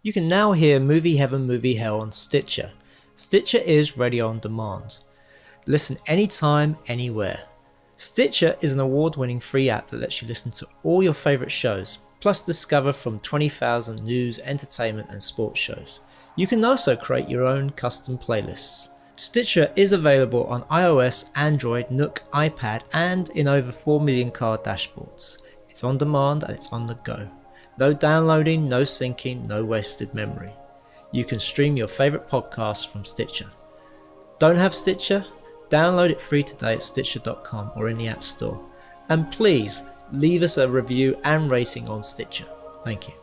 You can now hear Movie Heaven, Movie Hell on Stitcher. Stitcher is radio on demand. Listen anytime, anywhere. Stitcher is an award-winning free app that lets you listen to all your favourite shows, plus discover from 20,000 news, entertainment and sports shows. You can also create your own custom playlists. Stitcher is available on iOS, Android, Nook, iPad and in over 4 million car dashboards. It's on demand and it's on the go. No downloading, no syncing, no wasted memory. You can stream your favourite podcasts from Stitcher. Don't have Stitcher? Download it free today at Stitcher.com or in the App Store. And please leave us a review and rating on Stitcher. Thank you.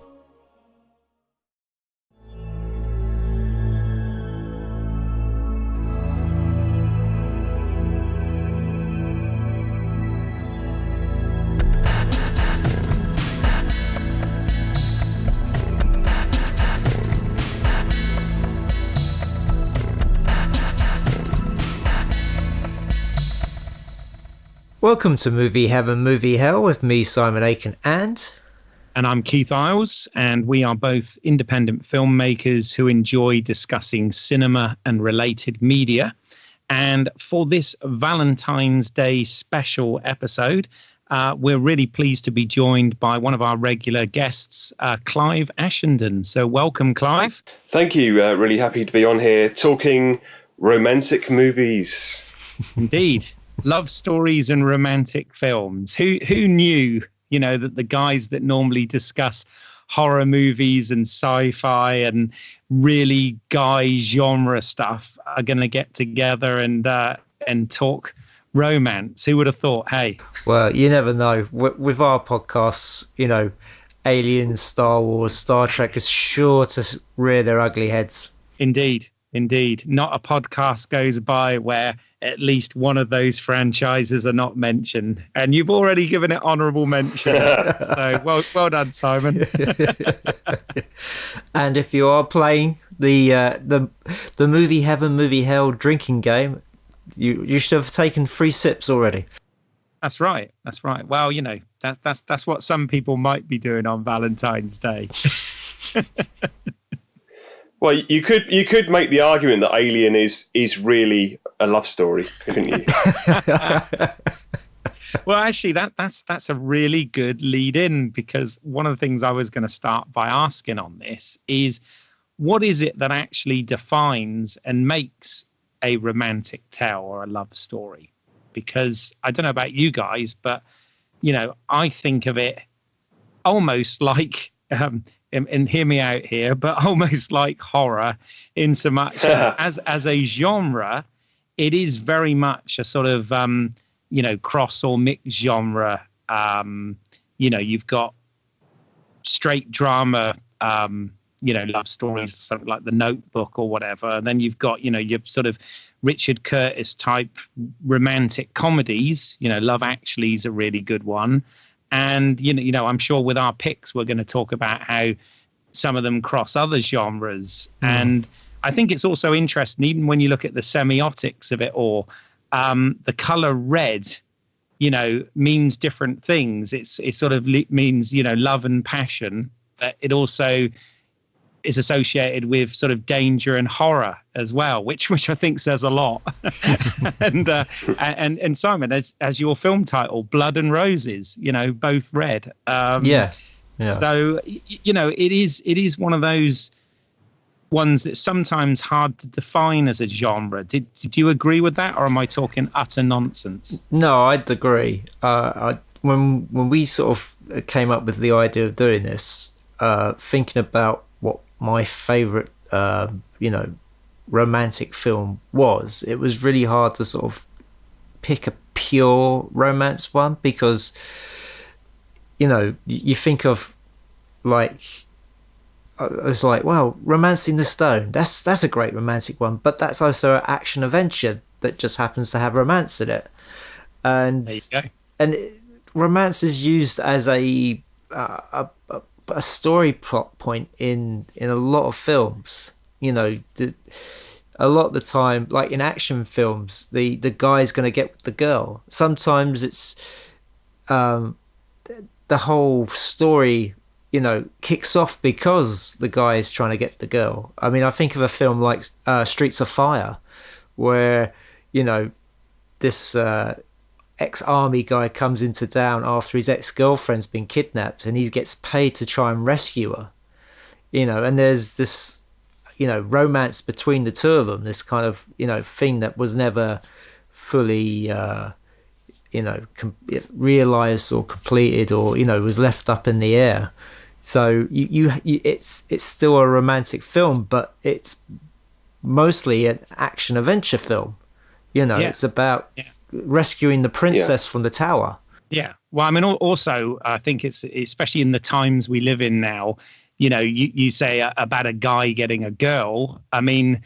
Welcome to Movie Heaven, Movie Hell with me, Simon Aitken, and I'm Keith Eyles, and we are both independent filmmakers who enjoy discussing cinema and related media. And for this Valentine's Day special episode, we're really pleased to be joined by one of our regular guests, Clive Ashenden. So welcome, Clive. Thank you. Really happy to be on here talking romantic movies. Indeed. Love stories and romantic films. Who knew, that the guys that normally discuss horror movies and sci-fi and really guy genre stuff are going to get together and talk romance? Who would have thought? Hey, well, you never know. With our podcasts, Aliens, Star Wars, Star Trek is sure to rear their ugly heads. Indeed. Not a podcast goes by where at least one of those franchises are not mentioned, and you've already given it honourable mention. So well done, Simon. And if you are playing the Movie Heaven, Movie Hell drinking game, you should have taken 3 sips already. That's right. Well, that's what some people might be doing on Valentine's Day. Well, you could make the argument that Alien is really a love story, couldn't you? Well, actually, that's a really good lead in, because one of the things I was going to start by asking on this is, what is it that actually defines and makes a romantic tale or a love story? Because I don't know about you guys, but I think of it almost like and hear me out here, but almost like horror, in so much as a genre, it is very much a sort of cross or mixed genre. You've got straight drama, love stories, something like The Notebook or whatever, and then you've got your sort of Richard Curtis type romantic comedies. Love Actually is a really good one. And, I'm sure with our picks, we're going to talk about how some of them cross other genres. And I think it's also interesting, even when you look at the semiotics of it all, the color red, means different things. It sort of means, love and passion, but it also is associated with sort of danger and horror as well, which I think says a lot. and Simon, as your film title, Blood and Roses, both red. Yeah. So it is one of those ones that's sometimes hard to define as a genre. Did you agree with that, or am I talking utter nonsense? No, I'd agree. When we sort of came up with the idea of doing this, thinking about what my favourite, romantic film was, it was really hard to sort of pick a pure romance one, because, you think of it's like, well, Romancing the Stone, that's a great romantic one, but that's also an action adventure that just happens to have romance in it. And there you go. And romance is used as a story plot point in a lot of films. A lot of the time, like in action films, the guy's going to get with the girl. Sometimes it's the whole story, kicks off because the guy is trying to get the girl. I mean, I think of a film like Streets of Fire, where, this ex-army guy comes into town after his ex-girlfriend's been kidnapped, and he gets paid to try and rescue her. And there's this, romance between the two of them, this kind of, thing that was never fully, realized or completed, or, was left up in the air. So it's still a romantic film, but it's mostly an action adventure film. It's about rescuing the princess from the tower. Yeah. Well, I mean, also, I think it's especially in the times we live in now, you say about a guy getting a girl. I mean,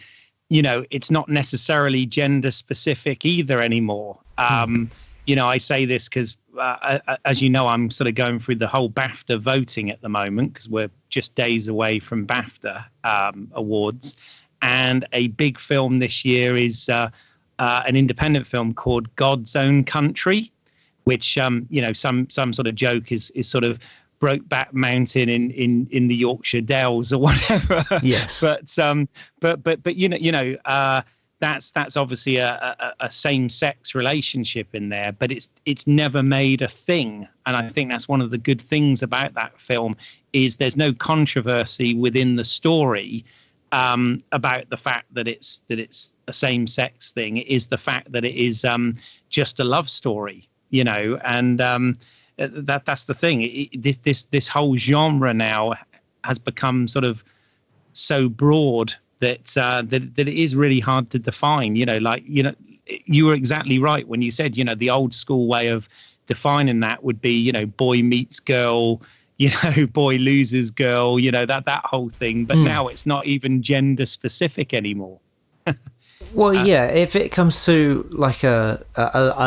it's not necessarily gender specific either anymore. I say this because, as you know, I'm sort of going through the whole BAFTA voting at the moment, because we're just days away from BAFTA awards. And a big film this year is an independent film called God's Own Country, which, some sort of joke is sort of Brokeback Mountain in the Yorkshire Dales or whatever. Yes. But that's obviously a same-sex relationship in there, but it's never made a thing. And I think that's one of the good things about that film, is there's no controversy within the story about the fact that it's a same-sex thing. It is the fact that it is just a love story, and that's the thing. This whole genre now has become sort of so broad that it is really hard to define. You were exactly right when you said, the old school way of defining that would be, boy meets girl, boy loses girl, that whole thing. But now it's not even gender specific anymore. Well, if it comes to like a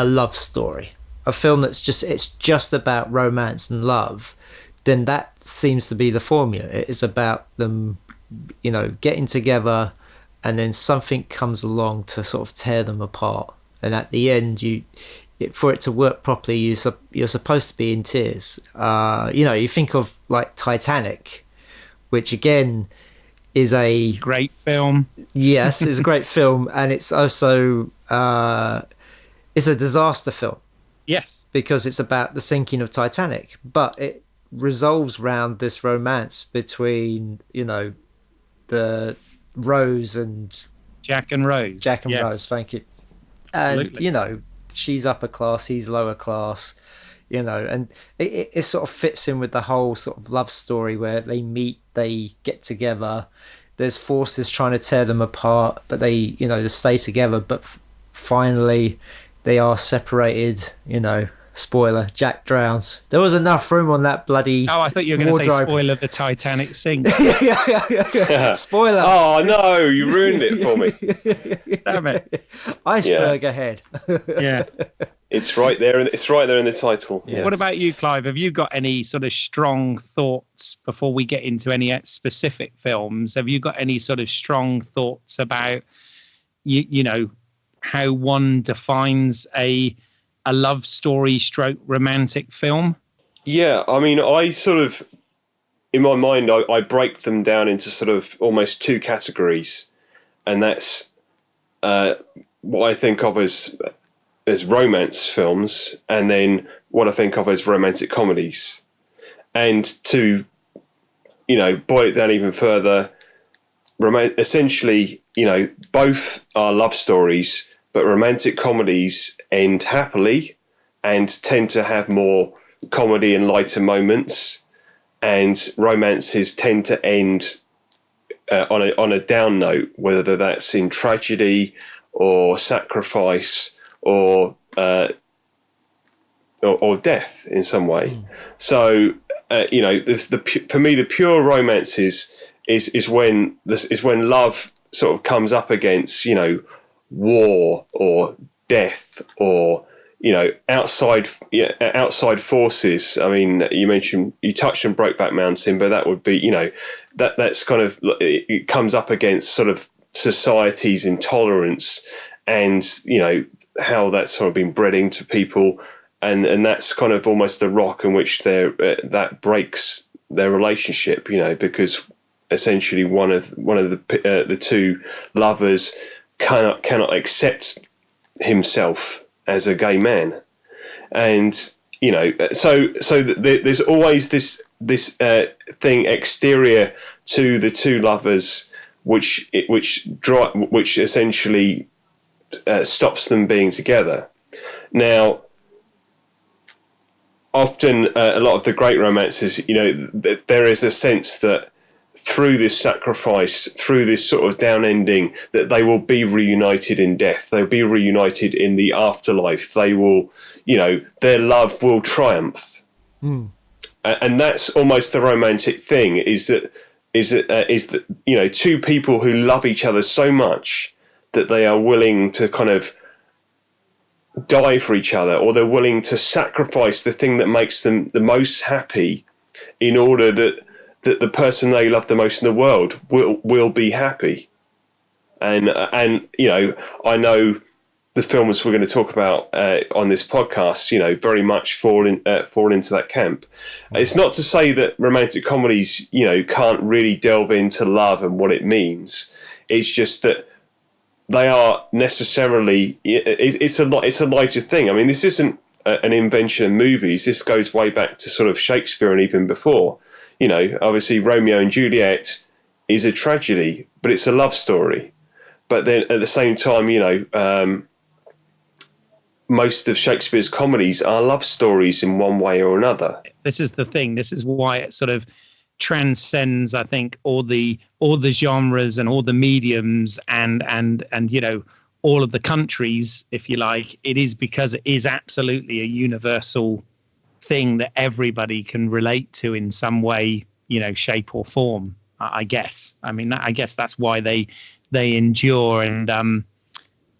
love story, a film that's just about romance and love, then that seems to be the formula. It is about them, getting together, and then something comes along to sort of tear them apart. And at the end, for it to work properly, you're supposed to be in tears. You think of like Titanic, which again is a great film. Yes, it's a great film, and it's also it's a disaster film. Yes, because it's about the sinking of Titanic, but it resolves around this romance between the Rose and Jack and Rose. Jack and Rose, thank you. And absolutely. She's upper class, he's lower class, and it sort of fits in with the whole sort of love story where they meet, they get together, there's forces trying to tear them apart, but they stay together, but finally they are separated. Spoiler, Jack drowns. There was enough room on that bloody I thought you were going to say spoiler, the Titanic sinks. Spoiler. Oh, no, you ruined it for me. Damn it. Iceberg ahead. Yeah. It's right there in the title. Yes. What about you, Clive? Have you got any sort of strong thoughts before we get into any specific films? Have you got any sort of strong thoughts about, how one defines a love story stroke romantic film? Yeah, I mean, I sort of, in my mind, I break them down into sort of almost two categories, and that's what I think of as romance films, and then what I think of as romantic comedies. And to, boil it down even further, essentially, both are love stories, but romantic comedies end happily and tend to have more comedy and lighter moments, and romances tend to end on a down note, whether that's in tragedy or sacrifice or death in some way. So for me, the pure romance is when love sort of comes up against war or death or outside forces. I mean, you touched on Brokeback Mountain, but that would be that's kind of, it comes up against sort of society's intolerance and how that's sort of been bred into people, and that's kind of almost the rock in which that breaks their relationship, because essentially one of the two lovers cannot accept himself as a gay man, and so there's always this thing exterior to the two lovers, which essentially stops them being together. Now, often a lot of the great romances, there is a sense that through this sacrifice, through this sort of down ending, that they will be reunited in death. They'll be reunited in the afterlife. They will, their love will triumph. Mm. And that's almost the romantic thing, is that two people who love each other so much that they are willing to kind of die for each other, or they're willing to sacrifice the thing that makes them the most happy in order that the person they love the most in the world will be happy. And I know the films we're going to talk about on this podcast, very much fall into that camp. It's not to say that romantic comedies, can't really delve into love and what it means. It's just that they are necessarily, it's a lighter thing. I mean, this isn't an invention of movies. This goes way back to sort of Shakespeare and even before. Obviously Romeo and Juliet is a tragedy, but it's a love story. But then at the same time, most of Shakespeare's comedies are love stories in one way or another. This is the thing. This is why it sort of transcends, I think, all the genres and all the mediums and all of the countries, if you like. It is because it is absolutely a universal thing that everybody can relate to in some way, shape or form, I guess. I mean, I guess that's why they endure and,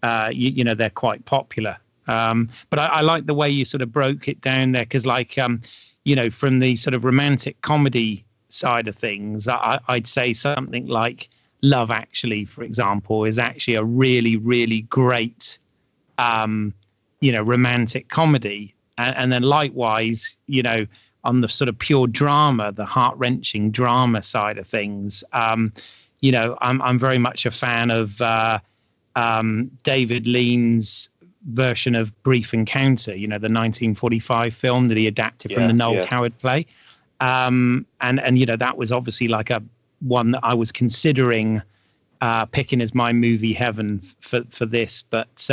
they're quite popular. But I like the way you sort of broke it down there, because from the sort of romantic comedy side of things, I'd say something like Love Actually, for example, is actually a really, really great, romantic comedy. And then likewise, on the sort of pure drama, the heart-wrenching drama side of things, I'm very much a fan of David Lean's version of Brief Encounter, the 1945 film that he adapted from the Noel Coward play. And that was obviously like one that I was considering picking as my movie heaven for this, but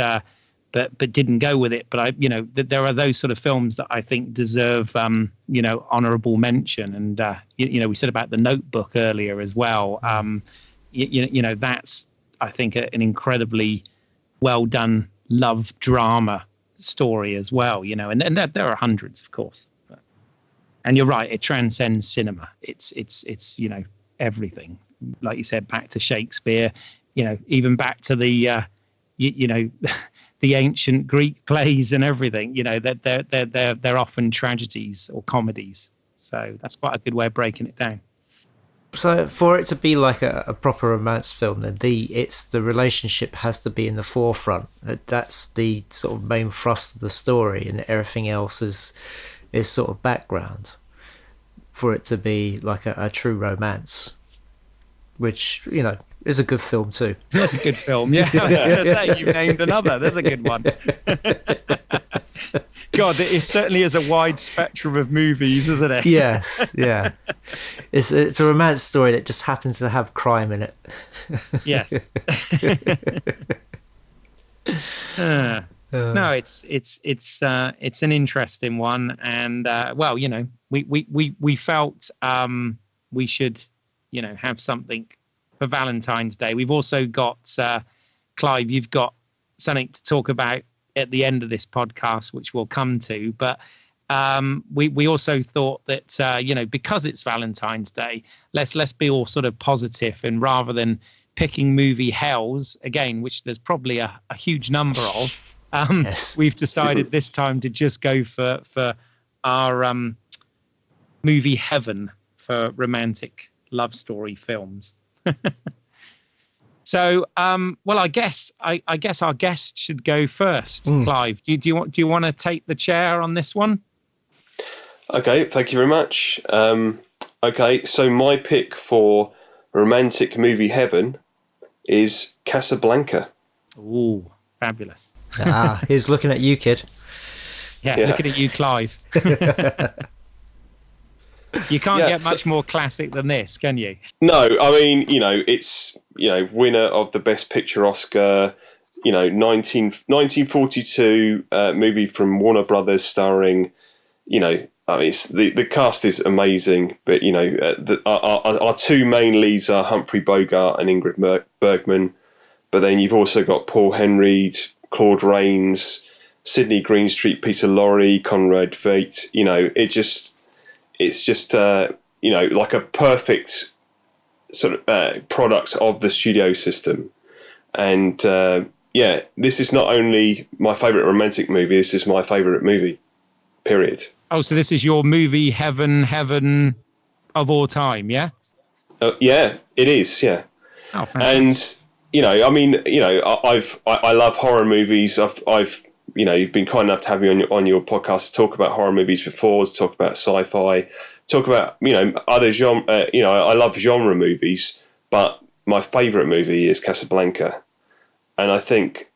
didn't go with it. But there are those sort of films that I think deserve honorable mention. And we said about The Notebook earlier as well. That's, I think, an incredibly well done love drama story as well. And there are hundreds, of course. And you're right, it transcends cinema. It's everything. Like you said, back to Shakespeare, even back to the the ancient Greek plays and everything. They're often tragedies or comedies. So that's quite a good way of breaking it down. So for it to be like a proper romance film, then the relationship has to be in the forefront. That's the sort of main thrust of the story, and everything else is sort of background for it to be like a true romance, which is a good film too. That's a good film. Yeah, I was going to say, you've named another. There's a good one. God, it certainly is a wide spectrum of movies, isn't it? Yes, yeah. It's a romance story that just happens to have crime in it. Yes. No, it's an interesting one, and we felt we should have something for Valentine's Day. We've also got Clive. You've got something to talk about at the end of this podcast, which we'll come to. But we also thought that because it's Valentine's Day, let's be all sort of positive, and rather than picking movie hells again, which there's probably a huge number of, yes, we've decided this time to just go for our movie heaven for romantic love story films. So, I guess our guest should go first. Clive, do you want to take the chair on this one? Okay, thank you very much. Okay, so my pick for romantic movie heaven is Casablanca. Ooh, fabulous. He's looking at you, kid. Yeah, Yeah. looking at you, Clive. You can't get much more classic than this, can you? No, I mean, it's, winner of the Best Picture Oscar, 1942 movie from Warner Brothers starring, I mean, the cast is amazing, but, our two main leads are Humphrey Bogart and Ingrid Bergman. But then you've also got Paul Henreid, Claude Rains, Sidney Greenstreet, Peter Lorre, Conrad Veidt. It's just like a perfect sort of product of the studio system. And this is not only my favourite romantic movie, this is my favourite movie, period. Oh, so this is your movie heaven of all time, yeah? Yeah, it is, yeah. Oh, fantastic. And, I love horror movies. You've been kind enough to have me on your podcast to talk about horror movies before, to talk about sci-fi, talk about, other genre, I love genre movies, but my favourite movie is Casablanca. And I think,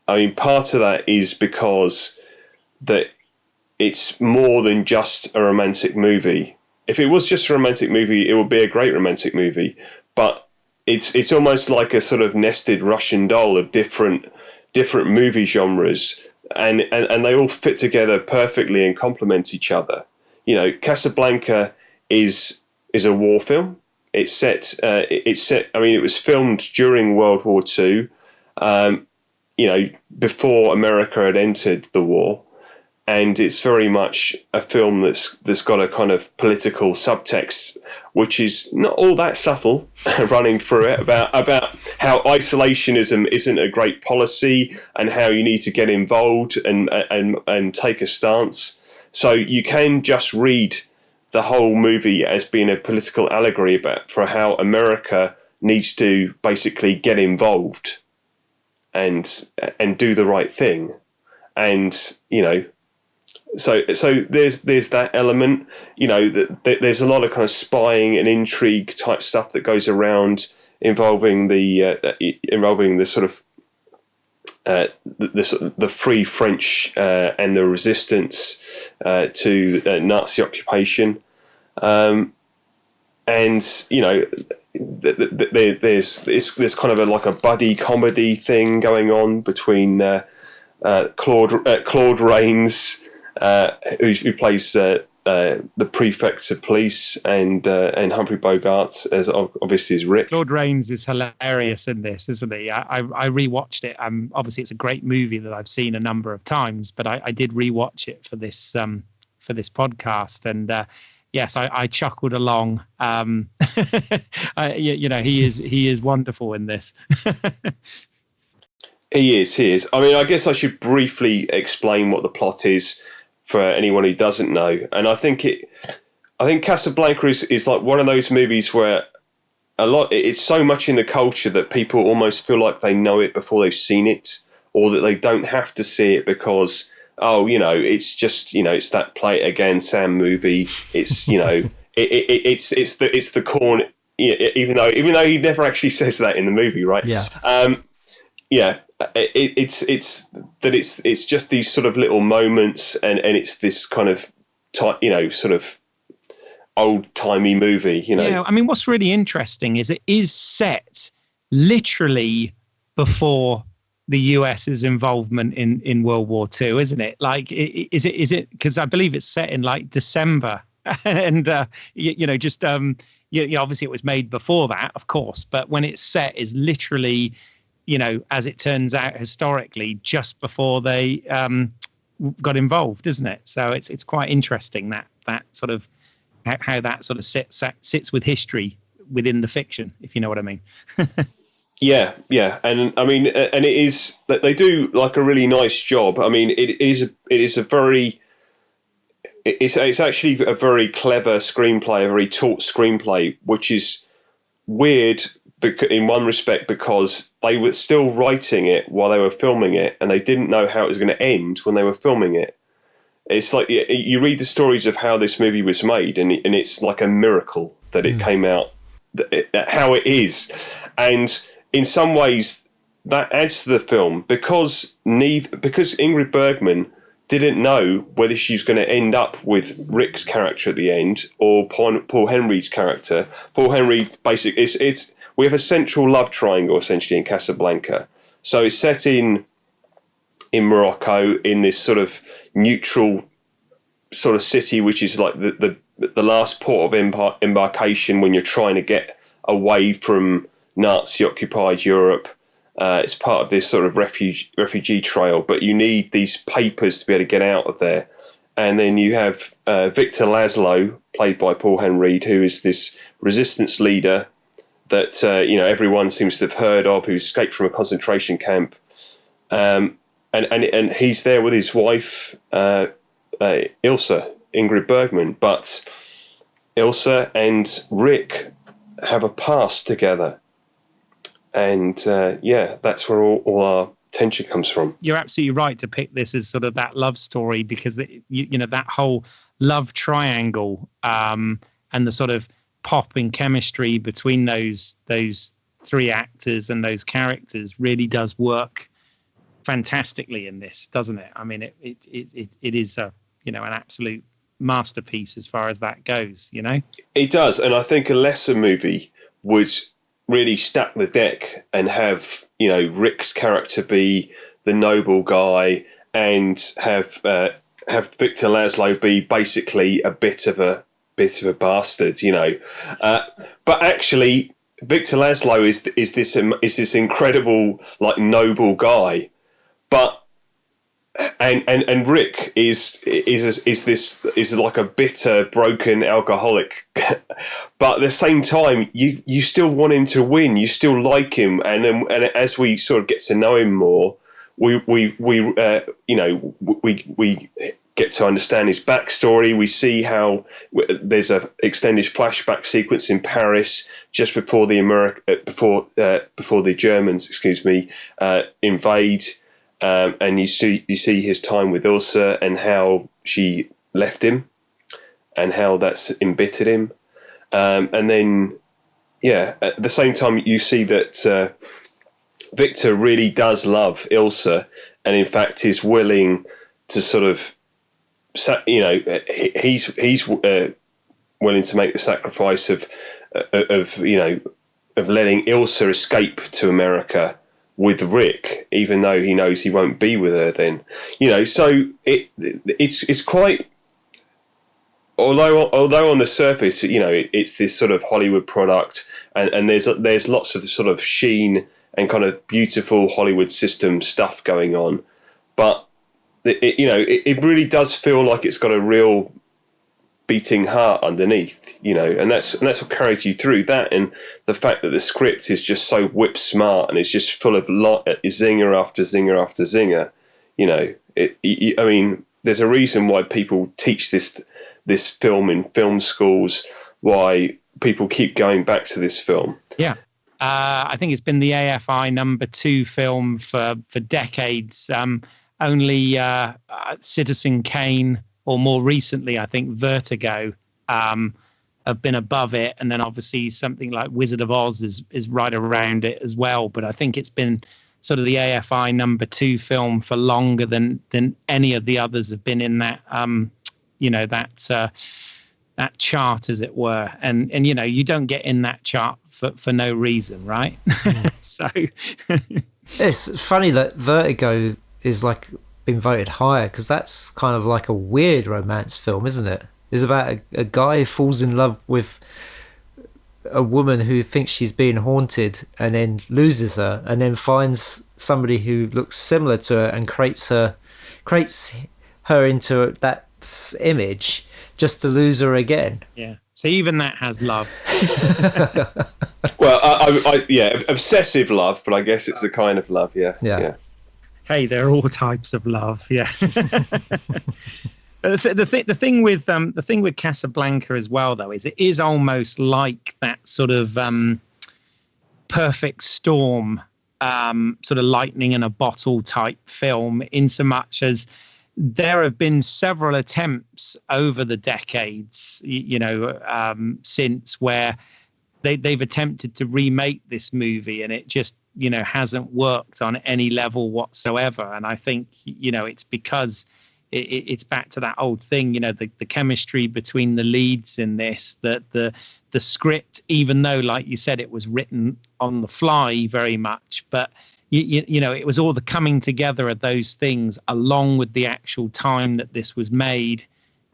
part of that is because that it's more than just a romantic movie. If it was just a romantic movie, it would be a great romantic movie. But it's almost like a sort of nested Russian doll of different movie genres, and they all fit together perfectly and complement each other. Casablanca is a war film. It's set. It was filmed during World War II. Before America had entered the war. And it's very much a film that's got a kind of political subtext, which is not all that subtle, running through it about how isolationism isn't a great policy and how you need to get involved and take a stance. So you can just read the whole movie as being a political allegory for how America needs to basically get involved and do the right thing, and So there's that element, there's a lot of kind of spying and intrigue type stuff that goes around involving the sort of the Free French and the resistance to Nazi occupation, and there's kind of like a buddy comedy thing going on between Claude Rains, who plays the prefect of police, and Humphrey Bogart as obviously as Rick. Claude Rains is hilarious in this, isn't he? I rewatched it. Obviously, it's a great movie that I've seen a number of times, but I did rewatch it for this podcast, and yes, I chuckled along. He is wonderful in this. He is. I mean, I guess I should briefly explain what the plot is for anyone who doesn't know. And I think Casablanca is like one of those movies where it's so much in the culture that people almost feel like they know it before they've seen it, or that they don't have to see it because, it's just, it's that Play It Again Sam movie. It's, it's the corn, even though he never actually says that in the movie, right? Yeah. It's just these sort of little moments, and it's this kind of sort of old timey movie. Yeah, I mean, what's really interesting is it is set literally before the US's involvement in World War II, isn't it? Like, is it because I believe it's set in like December, and obviously it was made before that, of course, but when it's set is literally, as it turns out historically, just before they got involved, isn't it? So it's quite interesting that sort of how that sort of sits with history within the fiction, if you know what I mean. Yeah, and I mean, and it is that they do like a really nice job. I mean, it's actually a very clever screenplay, a very taut screenplay, which is weird in one respect because they were still writing it while they were filming it, and they didn't know how it was going to end when they were filming it. It's like you read the stories of how this movie was made, and it's like a miracle that it came out, how it is. And in some ways, that adds to the film because Ingrid Bergman didn't know whether she was going to end up with Rick's character at the end or Paul Henry's character. Paul Henry, basically, we have a central love triangle essentially in Casablanca. So it's set in Morocco, in this sort of neutral sort of city, which is like the last port of embarkation when you're trying to get away from Nazi-occupied Europe. It's part of this sort of refugee trail, but you need these papers to be able to get out of there. And then you have Victor Laszlo, played by Paul Henry, who is this resistance leader that everyone seems to have heard of, who escaped from a concentration camp. And he's there with his wife, Ilsa, Ingrid Bergman. But Ilsa and Rick have a past together. And that's where all our tension comes from. You're absolutely right to pick this as sort of that love story, because that whole love triangle and the sort of pop and chemistry between those three actors and those characters really does work fantastically in this, doesn't it? I mean, it is an absolute masterpiece as far as that goes. It does, and I think a lesser movie would really stack the deck and have Rick's character be the noble guy and have Victor Laszlo be basically a bit of a bastard, but actually Victor Laszlo is this incredible, like, noble guy, but and Rick is like a bitter, broken alcoholic. But at the same time, you still want him to win. You still like him, and as we sort of get to know him more, we get to understand his backstory. We see how there's a extended flashback sequence in Paris just before the Germans, invade. And you see his time with Ilsa and how she left him and how that's embittered him. And then, at the same time, you see that Victor really does love Ilsa, and in fact is willing to sort of, he's willing to make the sacrifice of letting Ilsa escape to America with Rick, even though he knows he won't be with her then. So it's quite, although on the surface, it's this sort of Hollywood product, and there's lots of sort of sheen and kind of beautiful Hollywood system stuff going on, but it really does feel like it's got a real beating heart underneath, and that's what carries you through that, and the fact that the script is just so whip smart and it's just full of zinger after zinger after zinger. I mean, there's a reason why people teach this film in film schools, why people keep going back to this film. Yeah. I think it's been the AFI #2 film for decades. Only Citizen Kane, or more recently, I think Vertigo, have been above it. And then obviously something like Wizard of Oz is right around it as well. But I think it's been sort of the AFI #2 film for longer than any of the others have been in that, that chart, as it were. And you don't get in that chart for no reason, right? So it's funny that Vertigo is like been voted higher, because that's kind of like a weird romance film, isn't it? It's about a guy who falls in love with a woman who thinks she's being haunted and then loses her, and then finds somebody who looks similar to her and creates her into that image just to lose her again. Yeah. So even that has love. Well, obsessive love, but I guess it's the kind of love, yeah. Hey, there are all types of love, yeah. The thing with Casablanca as well, though, is it is almost like that sort of perfect storm, sort of lightning in a bottle type film, in so much as there have been several attempts over the decades, since, where they've attempted to remake this movie, and it just, hasn't worked on any level whatsoever. And I think, it's because it's back to that old thing, the chemistry between the leads in this, that the script, even though, like you said, it was written on the fly very much, but it was all the coming together of those things, along with the actual time that this was made,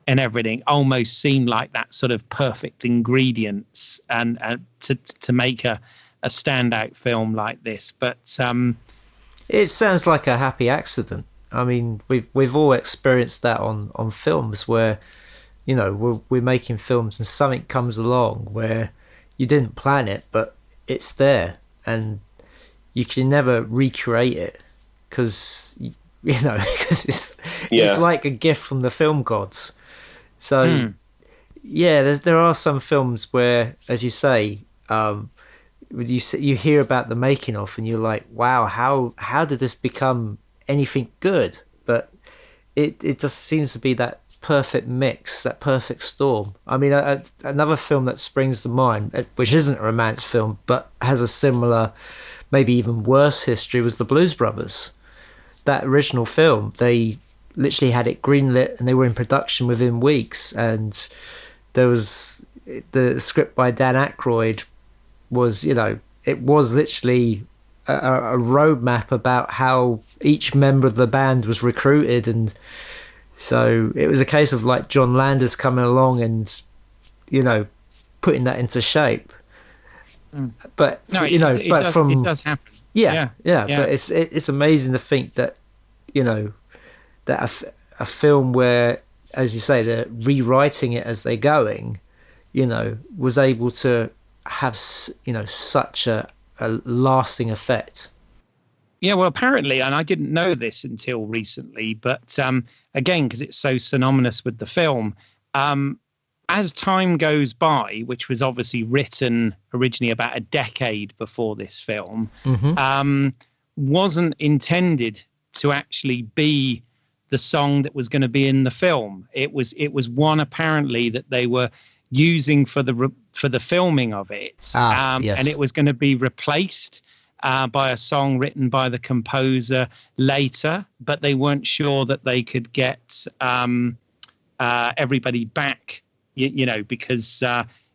and everything almost seemed like that sort of perfect ingredients and to make a standout film like this. But it sounds like a happy accident. I mean, we've all experienced that on films where, we're making films and something comes along where you didn't plan it, but it's there, and you can never recreate it because because it's like a gift from the film gods. So there are some films where, as you say, you hear about the making of, and you're like, wow, how did this become anything good? But it just seems to be that perfect mix, that perfect storm. I mean, another film that springs to mind, which isn't a romance film but has a similar, maybe even worse history, was the Blues Brothers. That original film, they literally had it greenlit and they were in production within weeks, and there was the script by Dan Aykroyd was, it was literally a roadmap about how each member of the band was recruited, and so it was a case of like John Landis coming along and putting that into shape. But no, it does happen. Yeah. But it's amazing to think that that a film where, as you say, they're rewriting it as they're going, was able to have such a lasting effect. Yeah, well, apparently, and I didn't know this until recently, but again, because it's so synonymous with the film, as time goes by, which was obviously written originally about a decade before this film, wasn't intended to actually be the song that was going to be in the film. It was one apparently that they were using for the filming of it, yes. And it was going to be replaced by a song written by the composer later, but they weren't sure that they could get everybody back, because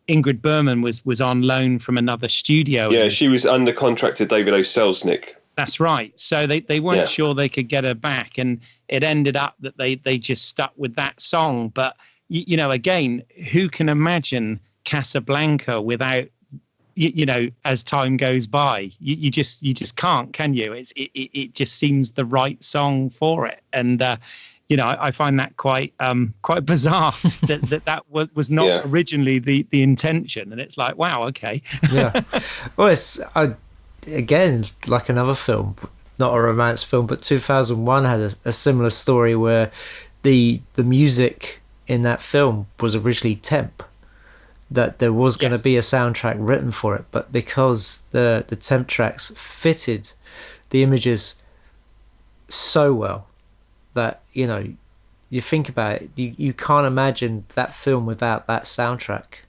Ingrid Bergman was on loan from another studio. Yeah, she was under contract to David O. Selznick. That's right. So they weren't sure they could get her back, and it ended up that they just stuck with that song. But again, who can imagine Casablanca without, as time goes by, you just can't, can you? It just seems the right song for it, and I find that quite bizarre that was not originally the intention, and it's like, wow, okay. Yeah, well, it's again like another film, not a romance film, but 2001 had a similar story where the music in that film was originally temp, that there was going to be a soundtrack written for it, but because the temp tracks fitted the images so well that you think about it, you can't imagine that film without that soundtrack,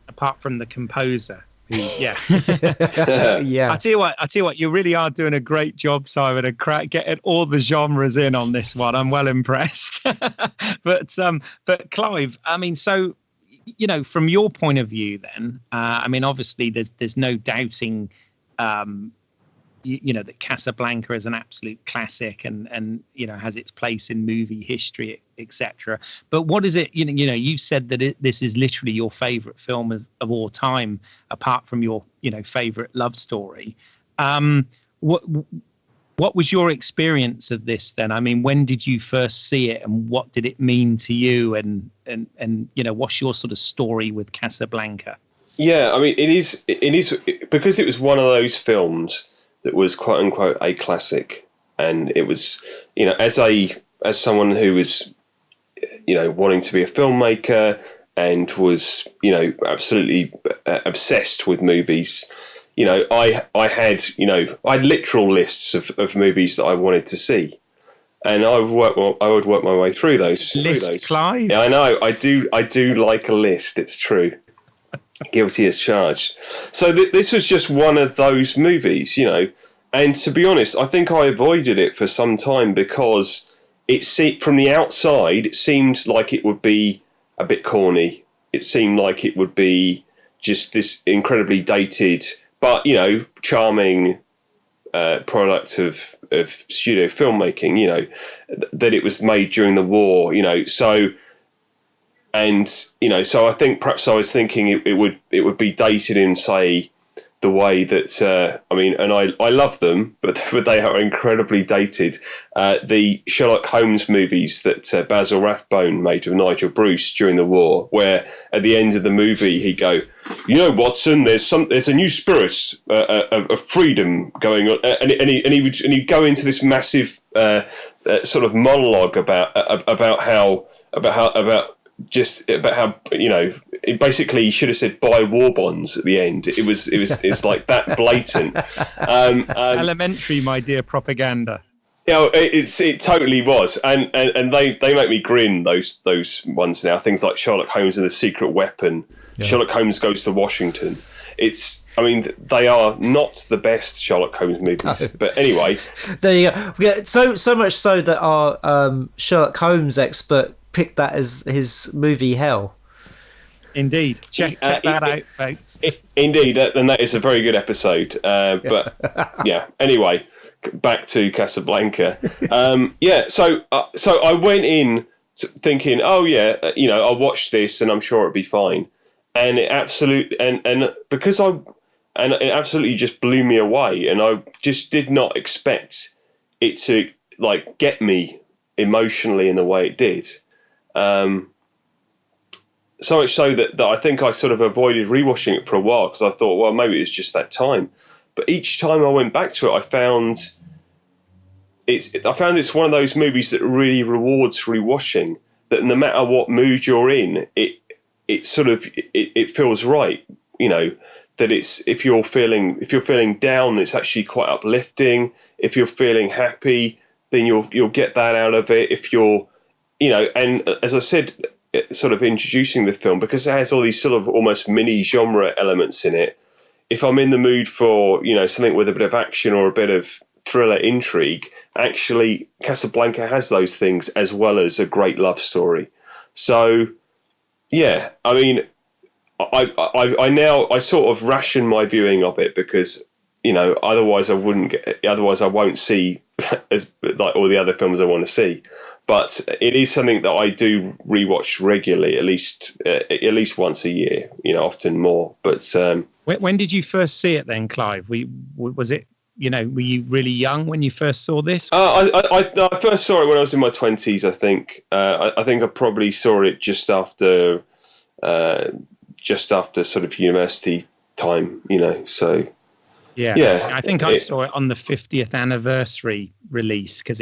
apart from the composer. Yeah. I tell you what, you really are doing a great job, Simon, and getting all the genres in on this one. I'm well impressed. But Clive, I mean, so from your point of view, then, I mean, obviously, there's no doubting, that Casablanca is an absolute classic and has its place in movie history, etc. But what is it? You said that this is literally your favorite film of all time, apart from your favorite love story. What was your experience of this then? I mean, when did you first see it, and what did it mean to you? And what's your sort of story with Casablanca? Yeah, I mean, it is because it was one of those films that was quote unquote a classic, and it was as someone who was wanting to be a filmmaker and was absolutely obsessed with movies. I had literal lists of movies that I wanted to see, and I would work my way through those. Clive. Yeah, I know. I do like a list. It's true. Guilty as charged. So this was just one of those movies, And to be honest, I think I avoided it for some time because from the outside, it seemed like it would be a bit corny. It seemed like it would be just this incredibly dated, but charming product of studio filmmaking. That it was made during the war. So I think perhaps I was thinking it would be dated in, say, the way that I love them, but they are incredibly dated. The Sherlock Holmes movies that Basil Rathbone made with Nigel Bruce during the war, where at the end of the movie he'd go, Watson, there's a new spirit of freedom going on, and he'd go into this massive sort of monologue about how basically he should have said buy war bonds at the end. It's like that blatant. Elementary, my dear propaganda. It totally was, and they make me grin, those ones now. Things like Sherlock Holmes and the Secret Weapon. Yeah. Sherlock Holmes Goes to Washington. They are not the best Sherlock Holmes movies, but anyway. There you go. Yeah, so much so that our Sherlock Holmes expert picked that as his movie Hell. Indeed. Check that out, folks. Indeed, and that is a very good episode. But yeah, anyway, back to Casablanca. So I went in thinking, I'll watch this and I'm sure it'll be fine. And it absolutely it absolutely just blew me away, and I just did not expect it to get me emotionally in the way it did. So much so that I think I sort of avoided rewatching it for a while because I thought, well, maybe it's just that time. But each time I went back to it, I found it's one of those movies that really rewards rewatching. That no matter what mood you're in, it feels right. That it's if you're feeling down, it's actually quite uplifting. If you're feeling happy, then you'll get that out of it. If you're and as I said, sort of introducing the film, because it has all these sort of almost mini genre elements in it. If I'm in the mood for, something with a bit of action or a bit of thriller intrigue, actually Casablanca has those things as well as a great love story. So, yeah, I sort of ration my viewing of it because, otherwise I won't see as like all the other films I want to see. But it is something that I do rewatch regularly, at least once a year. Often more. But when did you first see it then, Clive? Was it? Were you really young when you first saw this? I first saw it when I was in my 20s. I think. I think I probably saw it just after sort of university time. So. Yeah. I think I saw it on the 50th anniversary release because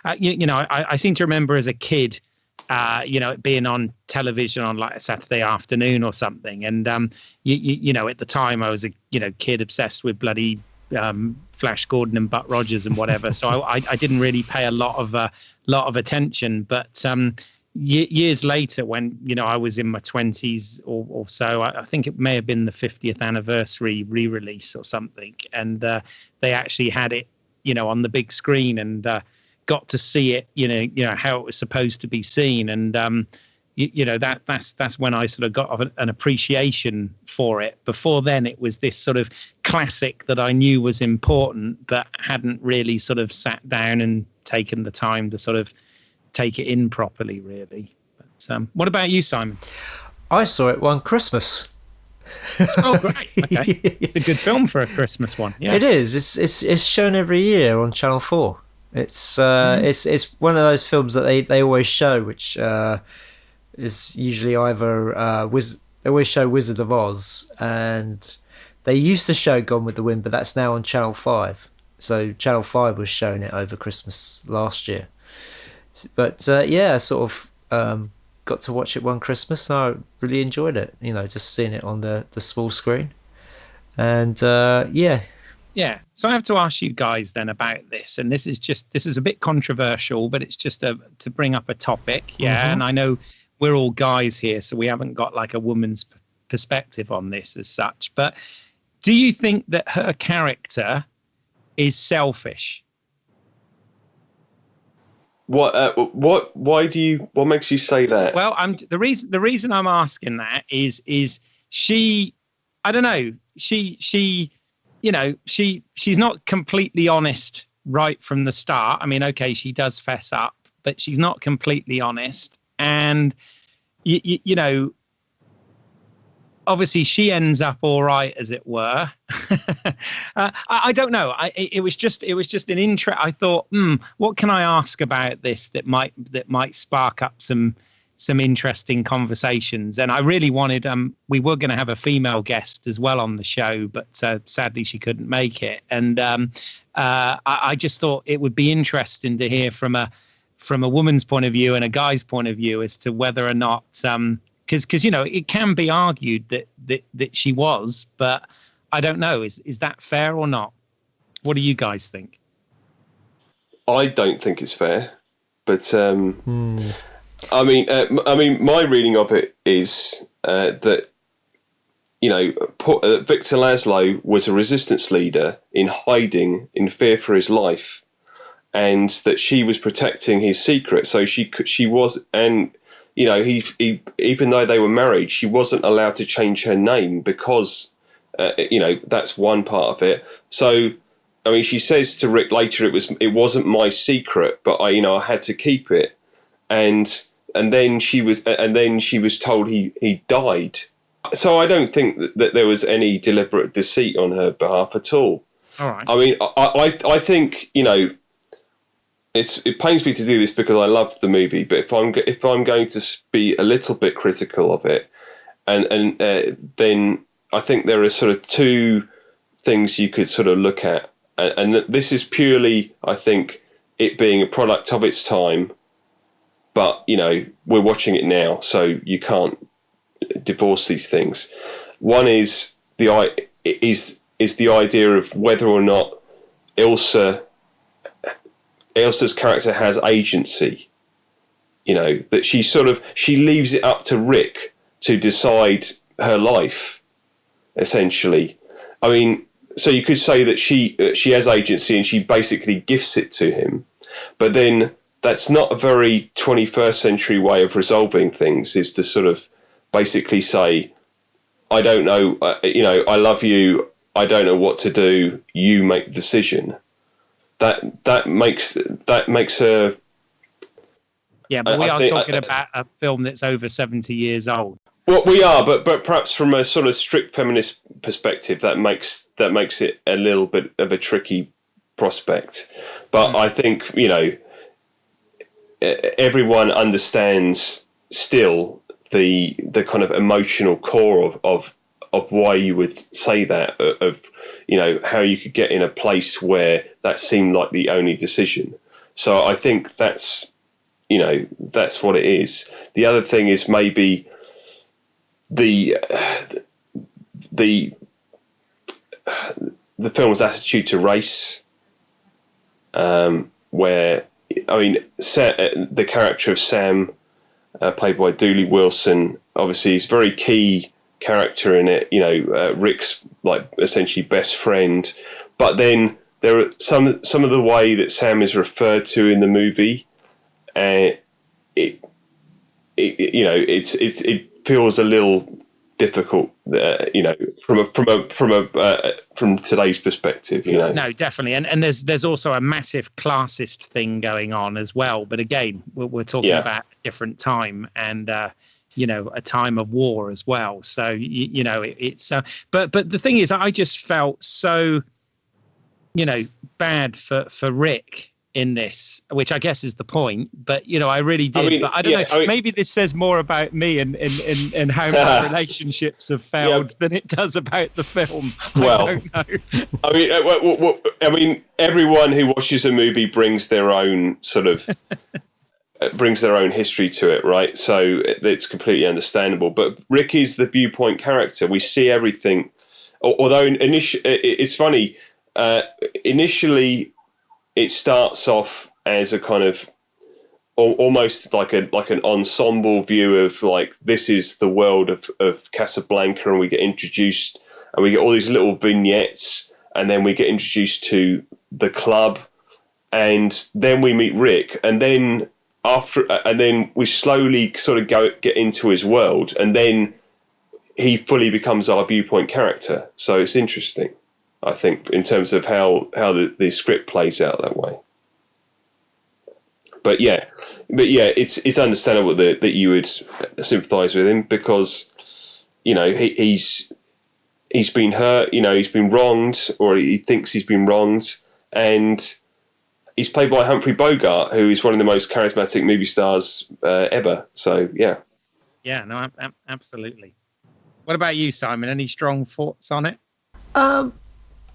I seem to remember as a kid, it being on television on like a Saturday afternoon or something. And, at the time I was a, kid obsessed with bloody Flash Gordon and Buck Rogers and whatever. So I didn't really pay a lot of attention. But years later, when I was in my 20s or so, I think it may have been the 50th anniversary re-release or something, and they actually had it, on the big screen, and got to see it, how it was supposed to be seen, and that's when I sort of got an appreciation for it. Before then, it was this sort of classic that I knew was important, but hadn't really sort of sat down and taken the time to sort of take it in properly, really. But what about you, Simon? I saw it one Christmas. Oh, great! Okay, it's a good film for a Christmas one. Yeah, it is. It's shown every year on Channel 4. It's one of those films that they always show, which is usually either they always show Wizard of Oz, and they used to show Gone with the Wind, but that's now on Channel 5. So Channel 5 was showing it over Christmas last year. But I sort of got to watch it one Christmas, and I really enjoyed it. Just seeing it on the small screen, and Yeah. So I have to ask you guys then about this, and this is a bit controversial, but it's just to bring up a topic. Yeah. And I know we're all guys here, so we haven't got like a woman's perspective on this as such. But do you think that her character is selfish? What makes you say that? Well, the reason I'm asking that is she, I don't know, she's not completely honest right from the start. I mean, okay, she does fess up, but she's not completely honest. And, you know, obviously she ends up all right, as it were. I don't know. It was just an interest. I thought, what can I ask about this that might spark up some interesting conversations? And I really wanted, we were going to have a female guest as well on the show, but sadly she couldn't make it. And I just thought it would be interesting to hear from a woman's point of view and a guy's point of view as to whether or not, because you know, it can be argued that she was, but I don't know. Is that fair or not? What do you guys think? I don't think it's fair, but I mean, my reading of it is that, you know, Victor Laszlo was a resistance leader in hiding in fear for his life, and that she was protecting his secret. So she was, and you know, he even though they were married, she wasn't allowed to change her name because, you know, that's one part of it. So, I mean, she says to Rick later, it wasn't my secret, but I had to keep it. And then she was told he died. So I don't think that there was any deliberate deceit on her behalf at all. All right. I mean, I think, you know, it pains me to do this because I love the movie, but if I'm going to be a little bit critical of it, and then I think there are sort of two things you could sort of look at, and this is purely, I think, it being a product of its time, but you know, we're watching it now, so you can't divorce these things. One is the idea of whether or not Ilsa's character has agency, you know, that she leaves it up to Rick to decide her life, essentially. I mean, so you could say that she has agency and she basically gifts it to him, but then that's not a very 21st century way of resolving things, is to sort of basically say, I don't know, you know, I love you, I don't know what to do, you make the decision. That makes her. Yeah, but we are talking about a film that's over 70 years old. Well, we are, but perhaps from a sort of strict feminist perspective, that makes it a little bit of a tricky prospect. But I think, you know, everyone understands still the kind of emotional core of why you would say that, of you know, how you could get in a place where that seemed like the only decision. So I think that's, you know, that's what it is. The other thing is maybe the film's attitude to race, where, I mean, the character of Sam, played by Dooley Wilson, obviously is very key character in it, you know, Rick's like essentially best friend, but then there are some of the way that Sam is referred to in the movie, and it feels a little difficult, you know, from today's perspective, you know. No, definitely, and there's also a massive classist thing going on as well. But again, we're talking about a different time, and you know, a time of war as well. So you know, it's but the thing is, I just felt so, you know, bad for Rick in this, which I guess is the point. But you know, I really did. I mean, but I don't know. I mean, maybe this says more about me and how my relationships have failed than it does about the film. Well, I don't know. I mean, everyone who watches a movie brings their own sort of brings their own history to it, right? So it's completely understandable. But Rick is the viewpoint character. We see everything. Although initially, it's funny. initially it starts off as a kind of almost like an ensemble view of like, this is the world of Casablanca, and we get introduced and we get all these little vignettes, and then we get introduced to the club, and then we meet Rick, and then we slowly sort of get into his world, and then he fully becomes our viewpoint character. So it's interesting, I think, in terms of how the script plays out that way. But yeah, it's understandable that you would sympathise with him, because he's been hurt, he's been wronged, or he thinks he's been wronged, and he's played by Humphrey Bogart, who is one of the most charismatic movie stars ever. So yeah. Yeah, no, absolutely. What about you, Simon? Any strong thoughts on it? I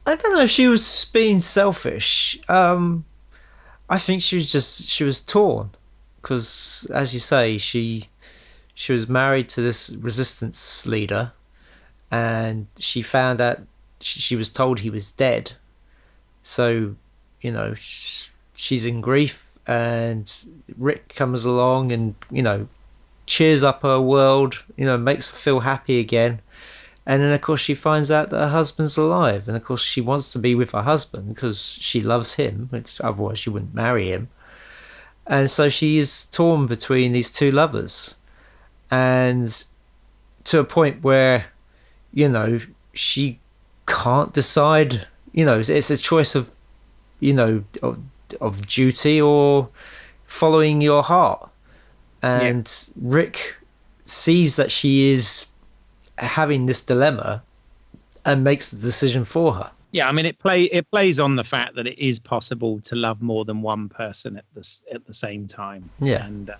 don't know if she was being selfish. I think she was torn, because, as you say, she was married to this resistance leader, and she found out she was told he was dead. So, she's in grief, and Rick comes along and, cheers up her world, makes her feel happy again. And then, of course, she finds out that her husband's alive. And, of course, she wants to be with her husband because she loves him. Otherwise, she wouldn't marry him. And so she is torn between these two lovers. And to a point where, she can't decide. It's a choice of, of duty or following your heart. And Rick sees that she is having this dilemma and makes the decision for her. Yeah, I mean, it plays on the fact that it is possible to love more than one person at the same time. Yeah, and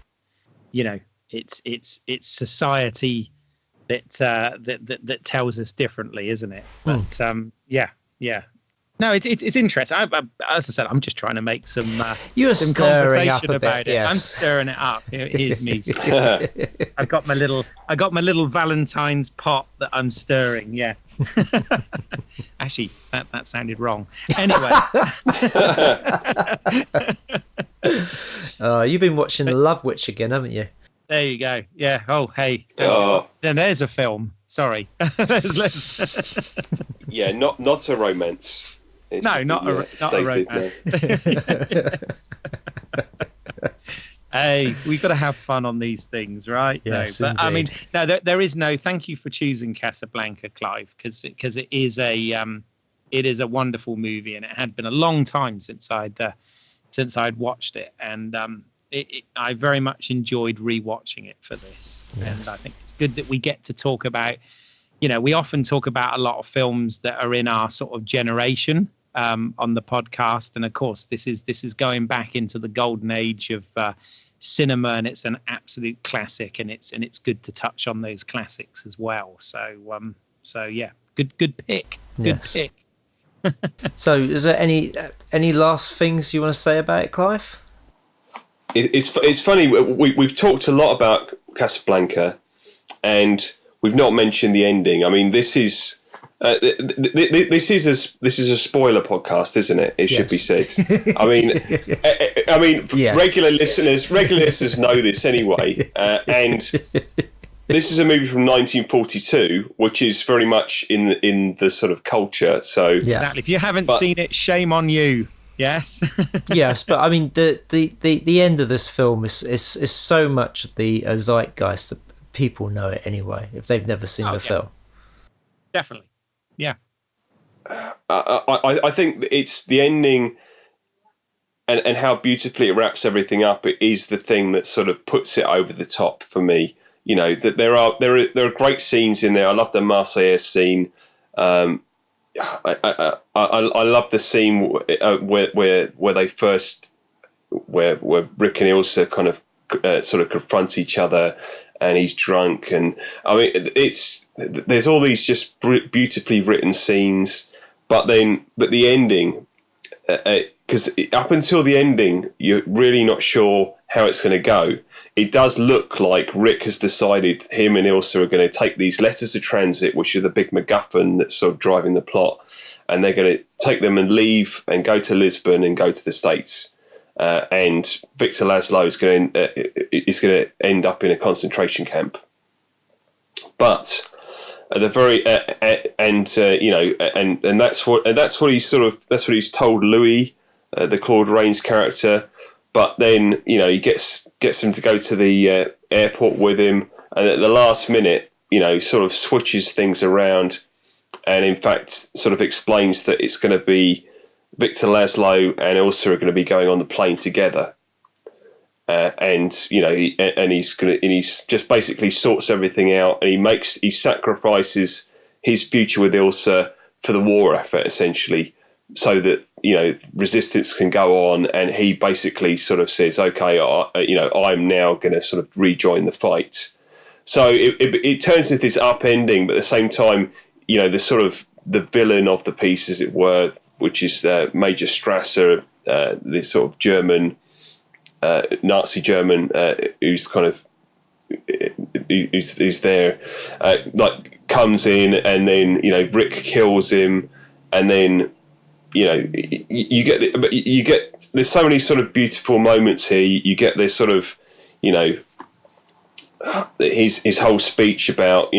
it's society that tells us differently, isn't it? But yeah. No, it's interesting. As I said, I'm just trying to make some conversation about it. Yes. I'm stirring it up. Here's me. I've got my little Valentine's pot that I'm stirring. Yeah. Actually, that sounded wrong. Anyway. You've been watching The Love Witch again, haven't you? There you go. Yeah. Oh, hey. Then there's a film. Sorry. Yeah, not a romance. No, not a romance. Hey, we've got to have fun on these things, right? Yes, no, but I mean, no, there is no. Thank you for choosing Casablanca, Clive, because it is a wonderful movie, and it had been a long time since I'd watched it, and I very much enjoyed rewatching it for this, and I think it's good that we get to talk about. We often talk about a lot of films that are in our sort of generation on the podcast, and of course, this is going back into the golden age of cinema, and it's an absolute classic, and it's good to touch on those classics as well. So yeah, good pick. Good pick. So, is there any last things you want to say about it, Clive? It's funny. We've talked a lot about Casablanca, and we've not mentioned the ending. I mean, this is this is a spoiler podcast, isn't it? It should be said. I mean, yes. regular listeners know this anyway. And this is a movie from 1942, which is very much in the sort of culture. So exactly. If you haven't seen it, shame on you. Yes. Yes, but I mean, the end of this film is so much the zeitgeist that people know it anyway if they've never seen the film. Definitely. Yeah. I think it's the ending and how beautifully it wraps everything up. It is the thing that sort of puts it over the top for me. That there are great scenes in there. I love the Marseillaise scene. I love the scene where they first where Rick and Ilsa kind of sort of confront each other. And he's drunk, and I mean, there's all these just beautifully written scenes, but the ending, because up until the ending, you're really not sure how it's going to go. It does look like Rick has decided him and Ilsa are going to take these letters of transit, which are the big MacGuffin that's sort of driving the plot, and they're going to take them and leave and go to Lisbon and go to the States. And Victor Laszlo is going to end up in a concentration camp. But at the very and that's what he's told Louis, the Claude Rains character. But then he gets him to go to the airport with him, and at the last minute, sort of switches things around, and in fact sort of explains that it's going to be Victor Laszlo and Ilsa are going to be going on the plane together. He's just basically sorts everything out, and he sacrifices his future with Ilsa for the war effort, essentially, so that resistance can go on. And he basically sort of says, okay, I'm now going to sort of rejoin the fight. So it turns into this upending, but at the same time, the sort of the villain of the piece, as it were, which is Major Strasser, this sort of German. Nazi German, who's kind of who's there, comes in, and then Rick kills him, and then you get there's so many sort of beautiful moments here. You get this sort of his whole speech about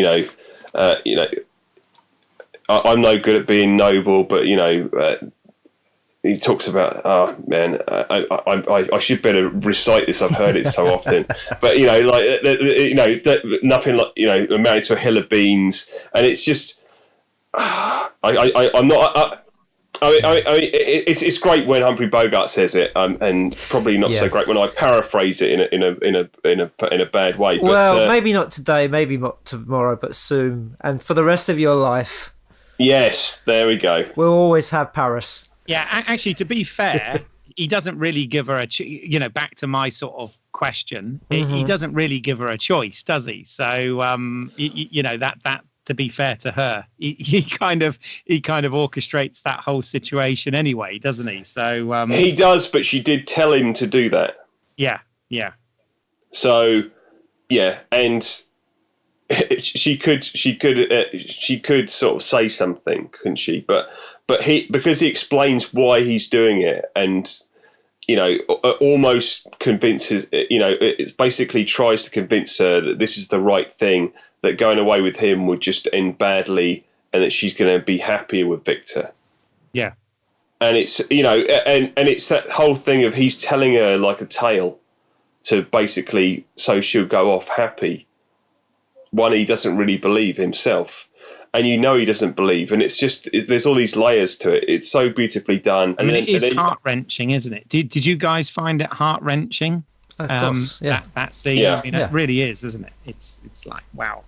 I'm no good at being noble, but he talks about, oh man, I should better recite this. I've heard it so often, but nothing like amounted to a hill of beans, and it's just, I'm not. It's great when Humphrey Bogart says it, and probably not so great when I paraphrase it in a bad way. But, well, maybe not today, maybe not tomorrow, but soon, and for the rest of your life. Yes, there we go. We'll always have Paris. Yeah, actually, to be fair, he doesn't really give her back to my sort of question, he doesn't really give her a choice, does he? So, that to be fair to her, he kind of orchestrates that whole situation anyway, doesn't he? So he does, but she did tell him to do that. Yeah. So, yeah, and she could sort of say something, couldn't she? But because he explains why he's doing it, and almost convinces, it basically tries to convince her that this is the right thing, that going away with him would just end badly, and that she's going to be happier with Victor. Yeah. And it's and it's that whole thing of he's telling her like a tale to basically so she'll go off happy. One he doesn't really believe himself, and he doesn't believe, and there's all these layers to it. It's so beautifully done. And it is heart-wrenching, isn't it? Did you guys find it heart-wrenching? Of course, yeah. That scene, yeah. It really is, isn't it? It's like, wow,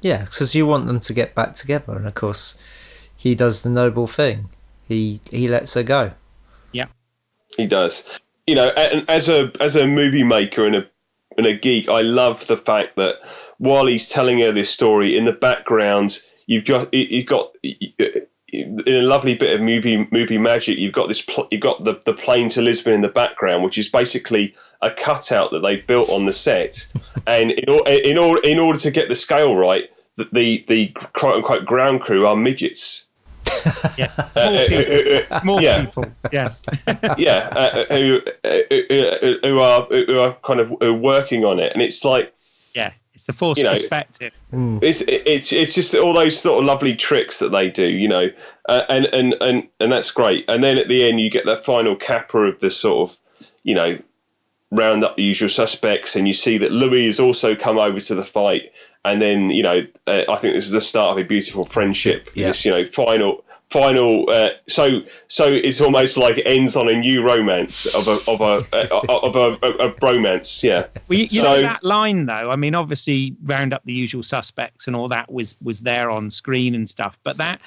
Yeah, because you want them to get back together, and of course, he does the noble thing. He lets her go. Yeah, he does. And as a movie maker and a geek, I love the fact that while he's telling her this story, in the background, you've got in a lovely bit of movie magic. You've got the plane to Lisbon in the background, which is basically a cutout that they built on the set. And in order to get the scale right, the quote unquote ground crew are midgets. Yes, small people. Yes, who are kind of working on it, and it's like, it's a forced perspective. It's just all those sort of lovely tricks that they do, and that's great. And then at the end, you get that final capper of the sort of, round up the usual suspects, and you see that Louis has also come over to the fight. And then, I think this is the start of a beautiful friendship. Yeah. This, final. So it's almost like it ends on a new romance of a bromance. Yeah. Well, you know that line though. I mean, obviously, round up the usual suspects and all that was there on screen and stuff. But that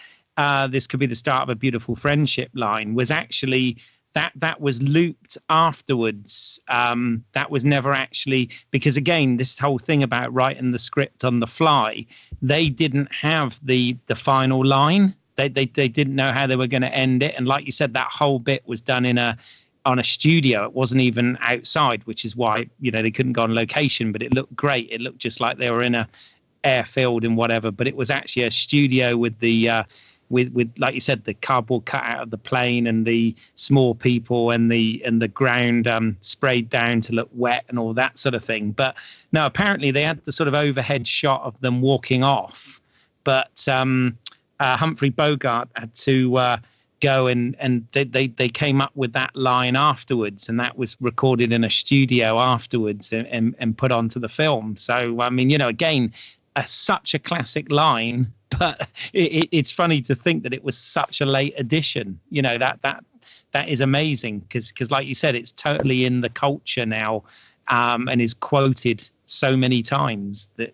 this could be the start of a beautiful friendship line was actually. That was looped afterwards. That was never actually, because again, this whole thing about writing the script on the fly, they didn't have the final line. They didn't know how they were going to end it. And like you said, that whole bit was done on a studio. It wasn't even outside, which is why they couldn't go on location. But it looked great. It looked just like they were in a airfield and whatever. But it was actually a studio with the with like you said, the cardboard cutout of the plane and the small people and the ground sprayed down to look wet and all that sort of thing. But no, apparently they had the sort of overhead shot of them walking off, but Humphrey Bogart had to go and they came up with that line afterwards, and that was recorded in a studio afterwards and put onto the film. So I mean, again, such a classic line, but it's funny to think that it was such a late addition. That is amazing because like you said, it's totally in the culture now, and is quoted so many times that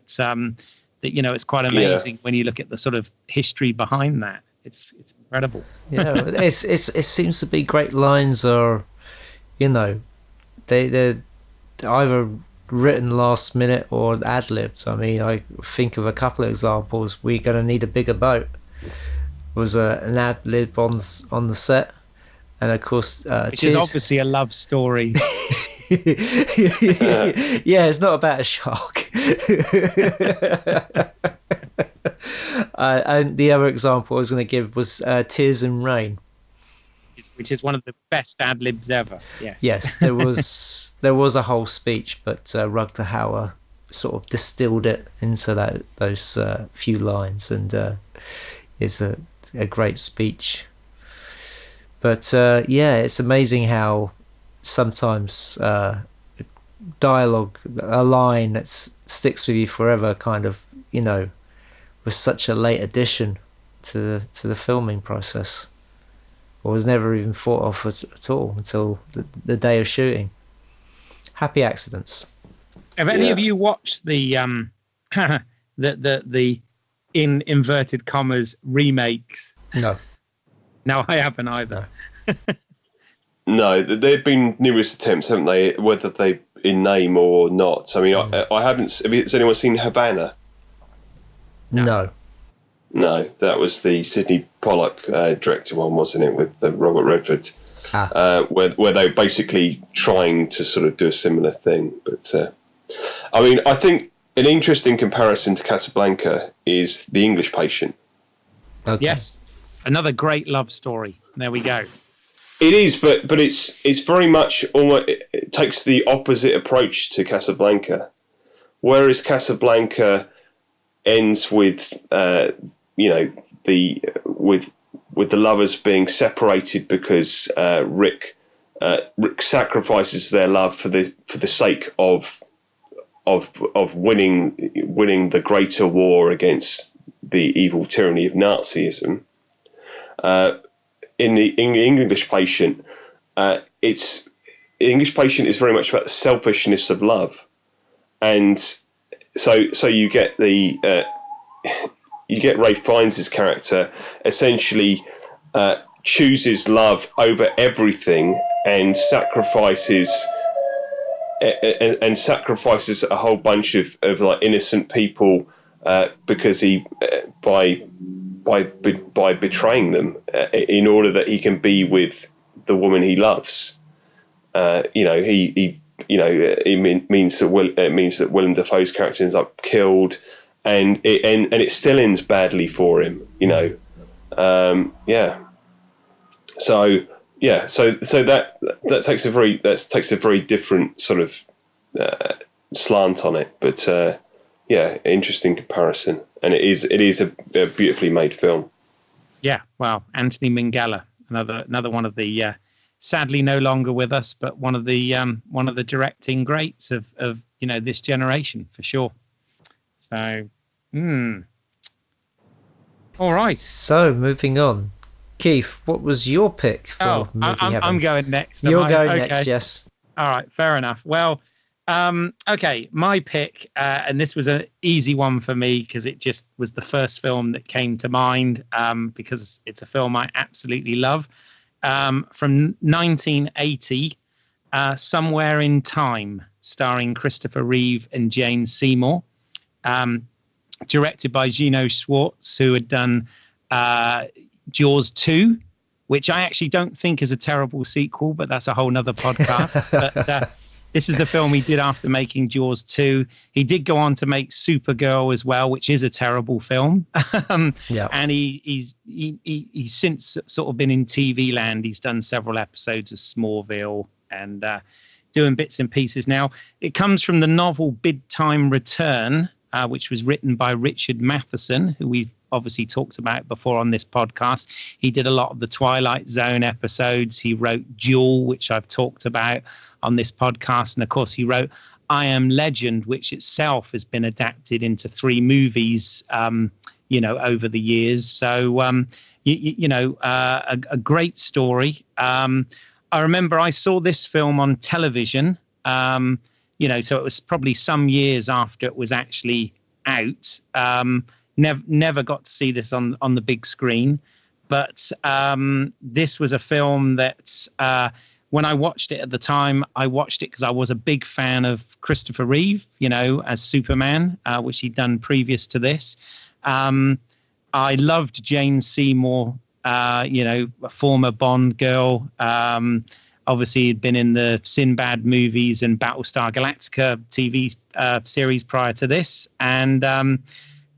it's quite amazing when you look at the sort of history behind that. It's incredible. Yeah, it seems to be great lines are, they're either written last minute or ad-libbed. I mean, I think of a couple of examples. We're going to need a bigger boat was an ad-lib on the set, and of course which is obviously a love story. Yeah, it's not about a shark. And the other example I was going to give was Tears in Rain, which is one of the best ad-libs ever. Yes, there was a whole speech, but Rutger Hauer sort of distilled it into those few lines, and it's a great speech. But it's amazing how sometimes dialogue, a line that sticks with you forever, kind of, was such a late addition to the filming process, or was never even thought of at all until the day of shooting. Happy accidents. Have any of you watched the the in inverted commas remakes? No, I haven't either. No, there have been numerous attempts, haven't they? Whether they in name or not. I mean, I haven't. Has anyone seen Havana? No. No, that was the Sidney Pollack directed one, wasn't it, with Robert Redford, where they were basically trying to sort of do a similar thing. But I mean, I think an interesting comparison to Casablanca is The English Patient. Okay. Yes, another great love story. There we go. It is, but it's very much almost, it takes the opposite approach to Casablanca, whereas Casablanca ends with with the lovers being separated because Rick sacrifices their love for the sake of winning the greater war against the evil tyranny of Nazism. In the English Patient, the English Patient is very much about the selfishness of love, and so you get Ralph Fiennes' character essentially chooses love over everything and sacrifices a whole bunch of like innocent people because he by betraying them in order that he can be with the woman he loves. It means that Willem Dafoe's character ends up killed, and it still ends badly for him. So that takes a very different sort of slant on it, but interesting comparison, and it is a beautifully made film. Yeah, well, Anthony Minghella, another one of the sadly no longer with us, but one of the directing greats of this generation for sure. So, all right. So moving on, Keith, what was your pick for movie heaven? I'm going next. You're going next, yes. All right, fair enough. Well, okay, my pick, and this was an easy one for me because it just was the first film that came to mind, because it's a film I absolutely love. From 1980, Somewhere in Time, starring Christopher Reeve and Jane Seymour, directed by Gino Schwartz, who had done Jaws 2, which I actually don't think is a terrible sequel, but that's a whole nother podcast. But This is the film he did after making Jaws 2. He did go on to make Supergirl as well, which is a terrible film. Yeah. And he's since sort of been in TV land. He's done several episodes of Smallville and doing bits and pieces now. It comes from the novel Bid Time Return, which was written by Richard Matheson, who we've obviously talked about before on this podcast. He did a lot of the Twilight Zone episodes. He wrote Duel, which I've talked about on this podcast. And of course, he wrote I Am Legend, which itself has been adapted into 3 movies, over the years. So, a great story. I remember I saw this film on television, so it was probably some years after it was actually out. Never got to see this on the big screen, but this was a film that when I watched it at the time, I watched it because I was a big fan of Christopher Reeve, as Superman, which he'd done previous to this. I loved Jane Seymour, a former Bond girl. Obviously, he'd been in the Sinbad movies and Battlestar Galactica TV series prior to this, and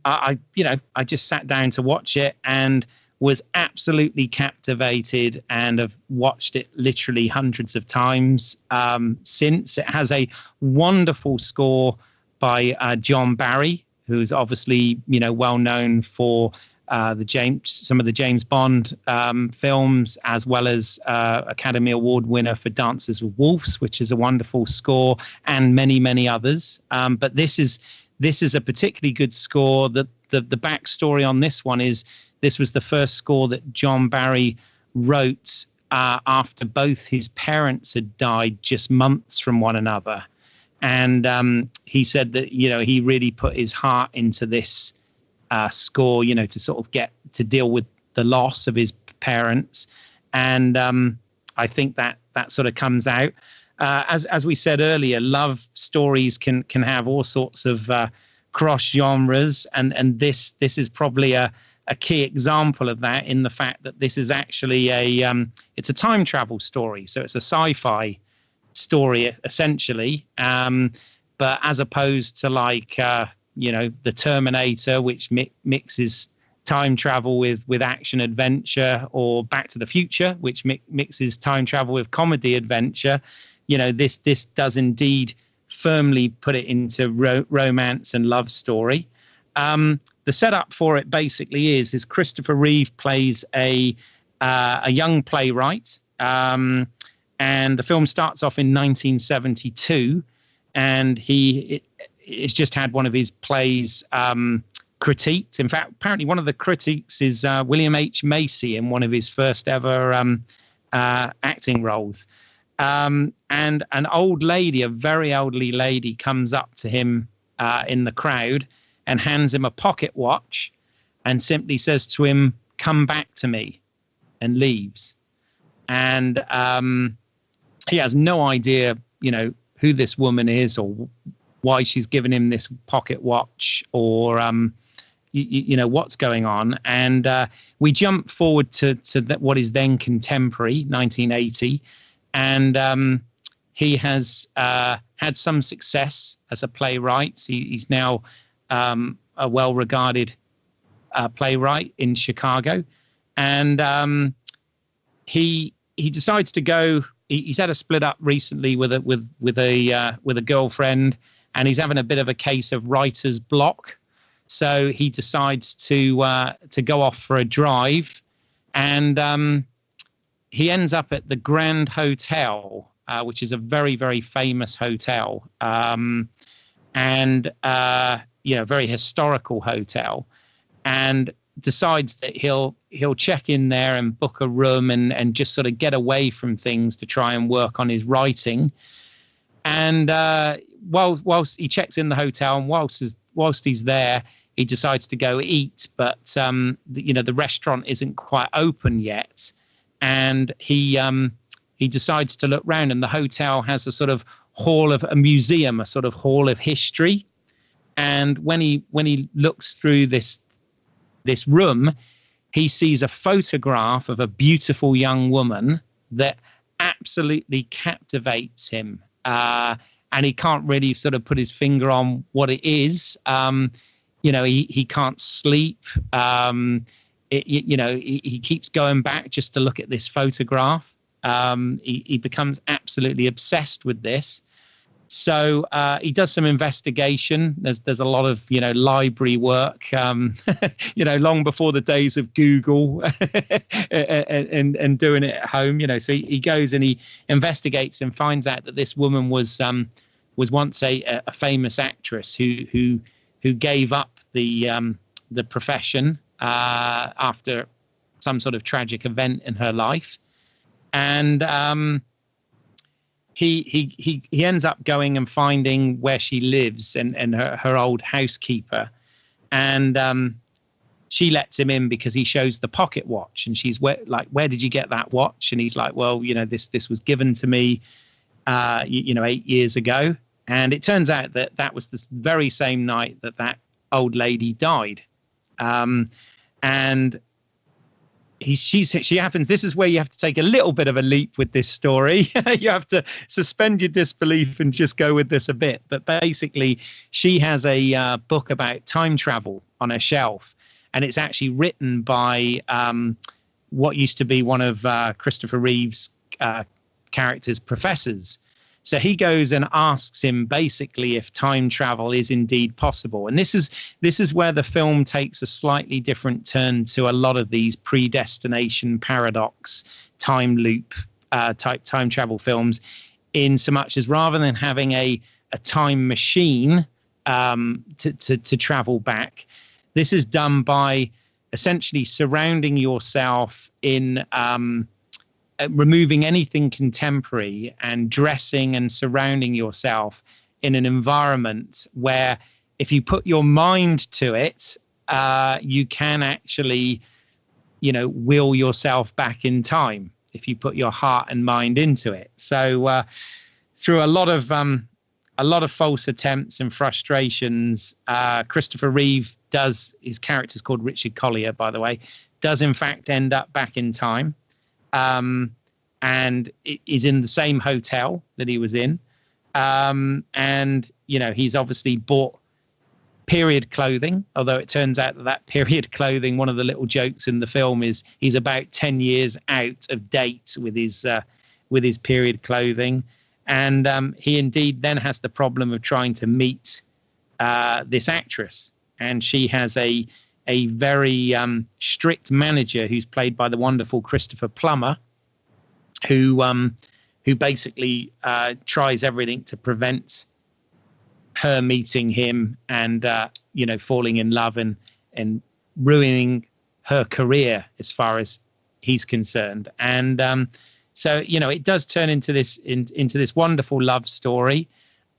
I just sat down to watch it and was absolutely captivated, and have watched it literally hundreds of times since. It has a wonderful score by John Barry, who's obviously well known for some of the James Bond films, as well as Academy Award winner for Dances with Wolves, which is a wonderful score, and many, many others. But this is a particularly good score. The backstory on this one is this was the first score that John Barry wrote after both his parents had died just months from one another. And he said that, he really put his heart into this score, to sort of get to deal with the loss of his parents. And I think that sort of comes out. As we said earlier, love stories can have all sorts of cross genres, and this is probably a key example of that, in the fact that this is actually it's a time travel story, so it's a sci-fi story essentially, but as opposed to like the Terminator, which mixes time travel with action adventure, or Back to the Future, which mixes time travel with comedy adventure. This does indeed firmly put it into romance and love story. The setup for it basically is Christopher Reeve plays a young playwright, and the film starts off in 1972, and he's just had one of his plays critiqued. In fact, apparently one of the critiques is William H. Macy in one of his first ever acting roles. And an old lady, a very elderly lady, comes up to him in the crowd and hands him a pocket watch and simply says to him, "Come back to me," and leaves. And he has no idea, who this woman is, or why she's given him this pocket watch, or what's going on. And we jump forward to what is then contemporary, 1980, and he has had some success as a playwright. He's now a well-regarded playwright in Chicago, and he decides to go. He's had a split up recently with a girlfriend, and he's having a bit of a case of writer's block. So he decides to go off for a drive, and he ends up at the Grand Hotel, which is a very, very famous hotel, and very historical hotel, and decides that he'll check in there and book a room and just sort of get away from things to try and work on his writing. And whilst he checks in the hotel, and whilst he's there, he decides to go eat, but the restaurant isn't quite open yet, and he decides to look round, and the hotel has a sort of a museum, a sort of hall of history. And when he looks through this room, he sees a photograph of a beautiful young woman that absolutely captivates him. and he can't really sort of put his finger on what it is. He can't sleep. He keeps going back just to look at this photograph. He becomes absolutely obsessed with this. So he does some investigation. There's a lot of library work, long before the days of Google and doing it at home. So he goes and he investigates and finds out that this woman was once a famous actress who gave up the profession after some sort of tragic event in her life, and he ends up going and finding where she lives and her old housekeeper, and she lets him in because he shows the pocket watch, and she's where did you get that watch? And he's like, well, this was given to me 8 years ago. And it turns out that was the very same night that old lady died. And she happens. This is where you have to take a little bit of a leap with this story. You have to suspend your disbelief and just go with this a bit. But basically, she has a book about time travel on her shelf, and it's actually written by what used to be one of Christopher Reeve's character's professors. So he goes and asks him basically if time travel is indeed possible. And this is where the film takes a slightly different turn to a lot of these predestination paradox time loop type time travel films, in so much as rather than having a time machine to travel back, this is done by essentially surrounding yourself in removing anything contemporary and dressing and surrounding yourself in an environment where if you put your mind to it, you can actually, will yourself back in time if you put your heart and mind into it. So through a lot of false attempts and frustrations, Christopher Reeve his character's called Richard Collier, by the way, does in fact end up back in time. And is in the same hotel that he was in. And, he's obviously bought period clothing, although it turns out that period clothing, one of the little jokes in the film is he's about 10 years out of date with his period clothing. And he indeed then has the problem of trying to meet this actress. And she has a very strict manager who's played by the wonderful Christopher Plummer, who basically tries everything to prevent her meeting him and falling in love and ruining her career as far as he's concerned. And so it does turn into this wonderful love story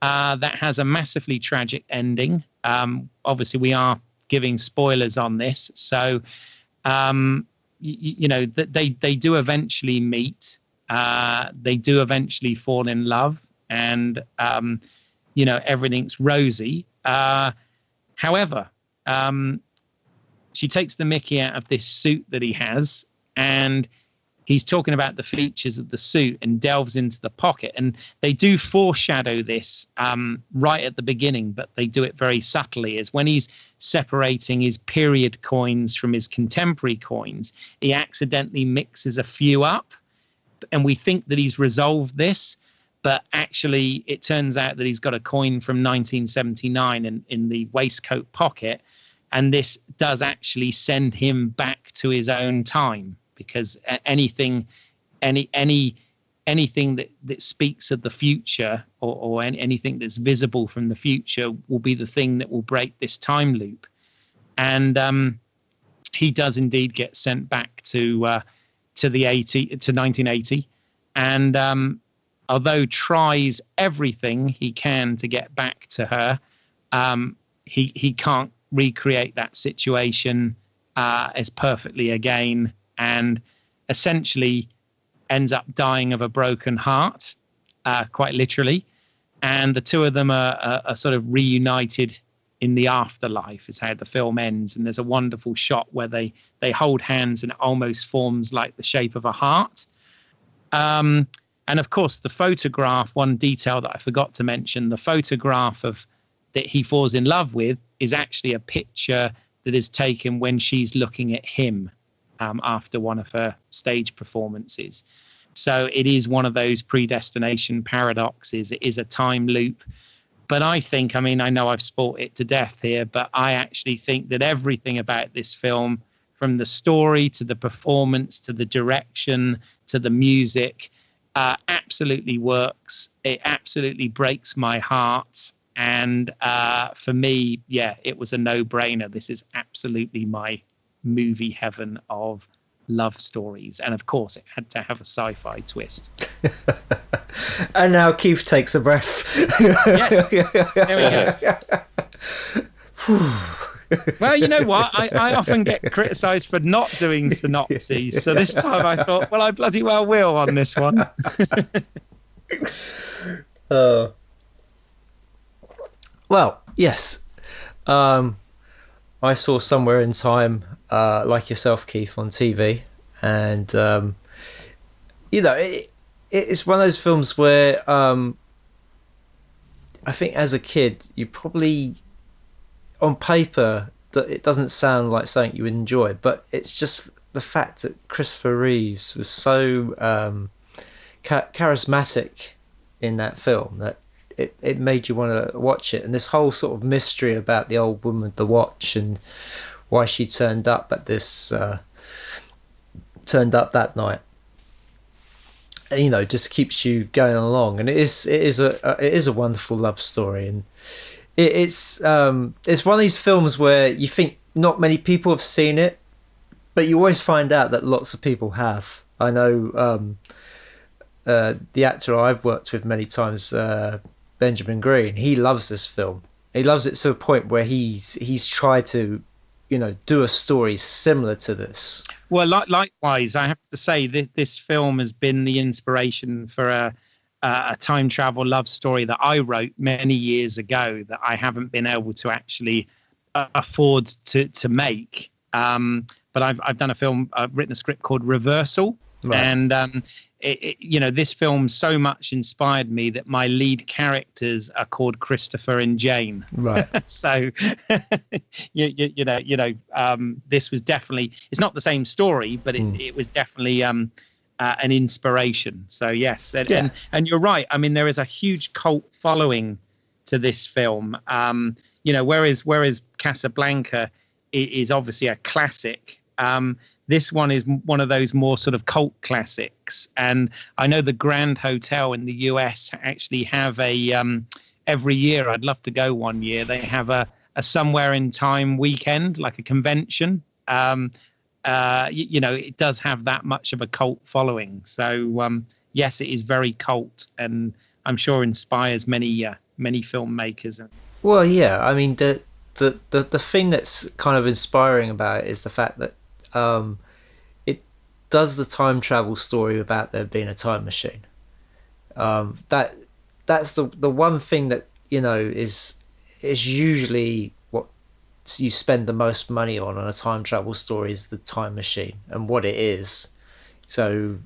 that has a massively tragic ending. Obviously, we are giving spoilers on this, so they do eventually meet. They do eventually fall in love, and everything's rosy. However, she takes the mickey out of this suit that he has, and he's talking about the features of the suit and delves into the pocket. And they do foreshadow this right at the beginning, but they do it very subtly. As when he's separating his period coins from his contemporary coins, he accidentally mixes a few up. And we think that he's resolved this, but actually it turns out that he's got a coin from 1979 in the waistcoat pocket. And this does actually send him back to his own time, because anything that speaks of the future or anything that's visible from the future will be the thing that will break this time loop. And he does indeed get sent back to 1980, and although tries everything he can to get back to her, he can't recreate that situation as perfectly again, and essentially ends up dying of a broken heart, quite literally. And the two of them are sort of reunited in the afterlife, is how the film ends. And there's a wonderful shot where they hold hands and it almost forms like the shape of a heart. And of course, the photograph, one detail that I forgot to mention, the photograph of that he falls in love with is actually a picture that is taken when she's looking at him after one of her stage performances. So it is one of those predestination paradoxes. It is a time loop. But I think, I mean, I know I've spoilt it to death here, but I actually think that everything about this film, from the story to the performance to the direction to the music, absolutely works. It absolutely breaks my heart. And for me, yeah, it was a no-brainer. This is absolutely my movie heaven of love stories. And of course, it had to have a sci-fi twist. And now Keith takes a breath. Yes, there we go. Well, you know what? I often get criticised for not doing synopses. So this time I thought, well, I bloody well will on this one. Well, yes. I saw Somewhere in Time, like yourself, Keith, on TV. And, you know, it's one of those films where I think as a kid, you probably, on paper, that it doesn't sound like something you would enjoy, but it's just the fact that Christopher Reeves was so charismatic in that film that it made you want to watch it. And this whole sort of mystery about the old woman with the watch and why she turned up at this turned up that night, you know, just keeps you going along. And it is a wonderful love story. And it's one of these films where you think not many people have seen it, but you always find out that lots of people have. I know the actor I've worked with many times, Benjamin Green, he loves this film. He loves it to a point where he's tried to, you know, do a story similar to this. Well, likewise, I have to say that this film has been the inspiration for a time travel love story that I wrote many years ago that I haven't been able to actually afford to make. But I've done a film, I've written a script called Reversal. Right. And you know, this film so much inspired me that my lead characters are called Christopher and Jane. Right. So, you know, this was definitely, it's not the same story, but it was definitely an inspiration. So yes, and you're right. I mean, there is a huge cult following to this film. You know, whereas Casablanca is obviously a classic. This one is one of those more sort of cult classics. And I know the Grand Hotel in the US actually have every year, I'd love to go one year, they have a Somewhere in Time weekend, like a convention. You know, it does have that much of a cult following. So, yes, it is very cult, and I'm sure inspires many filmmakers. Well, yeah, I mean, the thing that's kind of inspiring about it is the fact that it does the time travel story without there being a time machine. That's the one thing that, you know, is usually what you spend the most money on a time travel story, is the time machine and what it is. So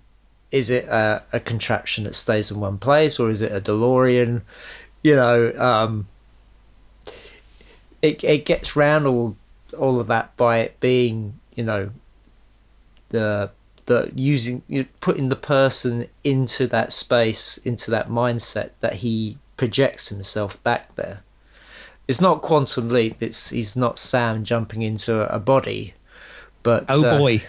is it a contraption that stays in one place, or is it a DeLorean? You know, it gets round all of that by it being, you know, the putting the person into that space, into that mindset that he projects himself back there. It's not Quantum Leap. He's not Sam jumping into a body, but boy.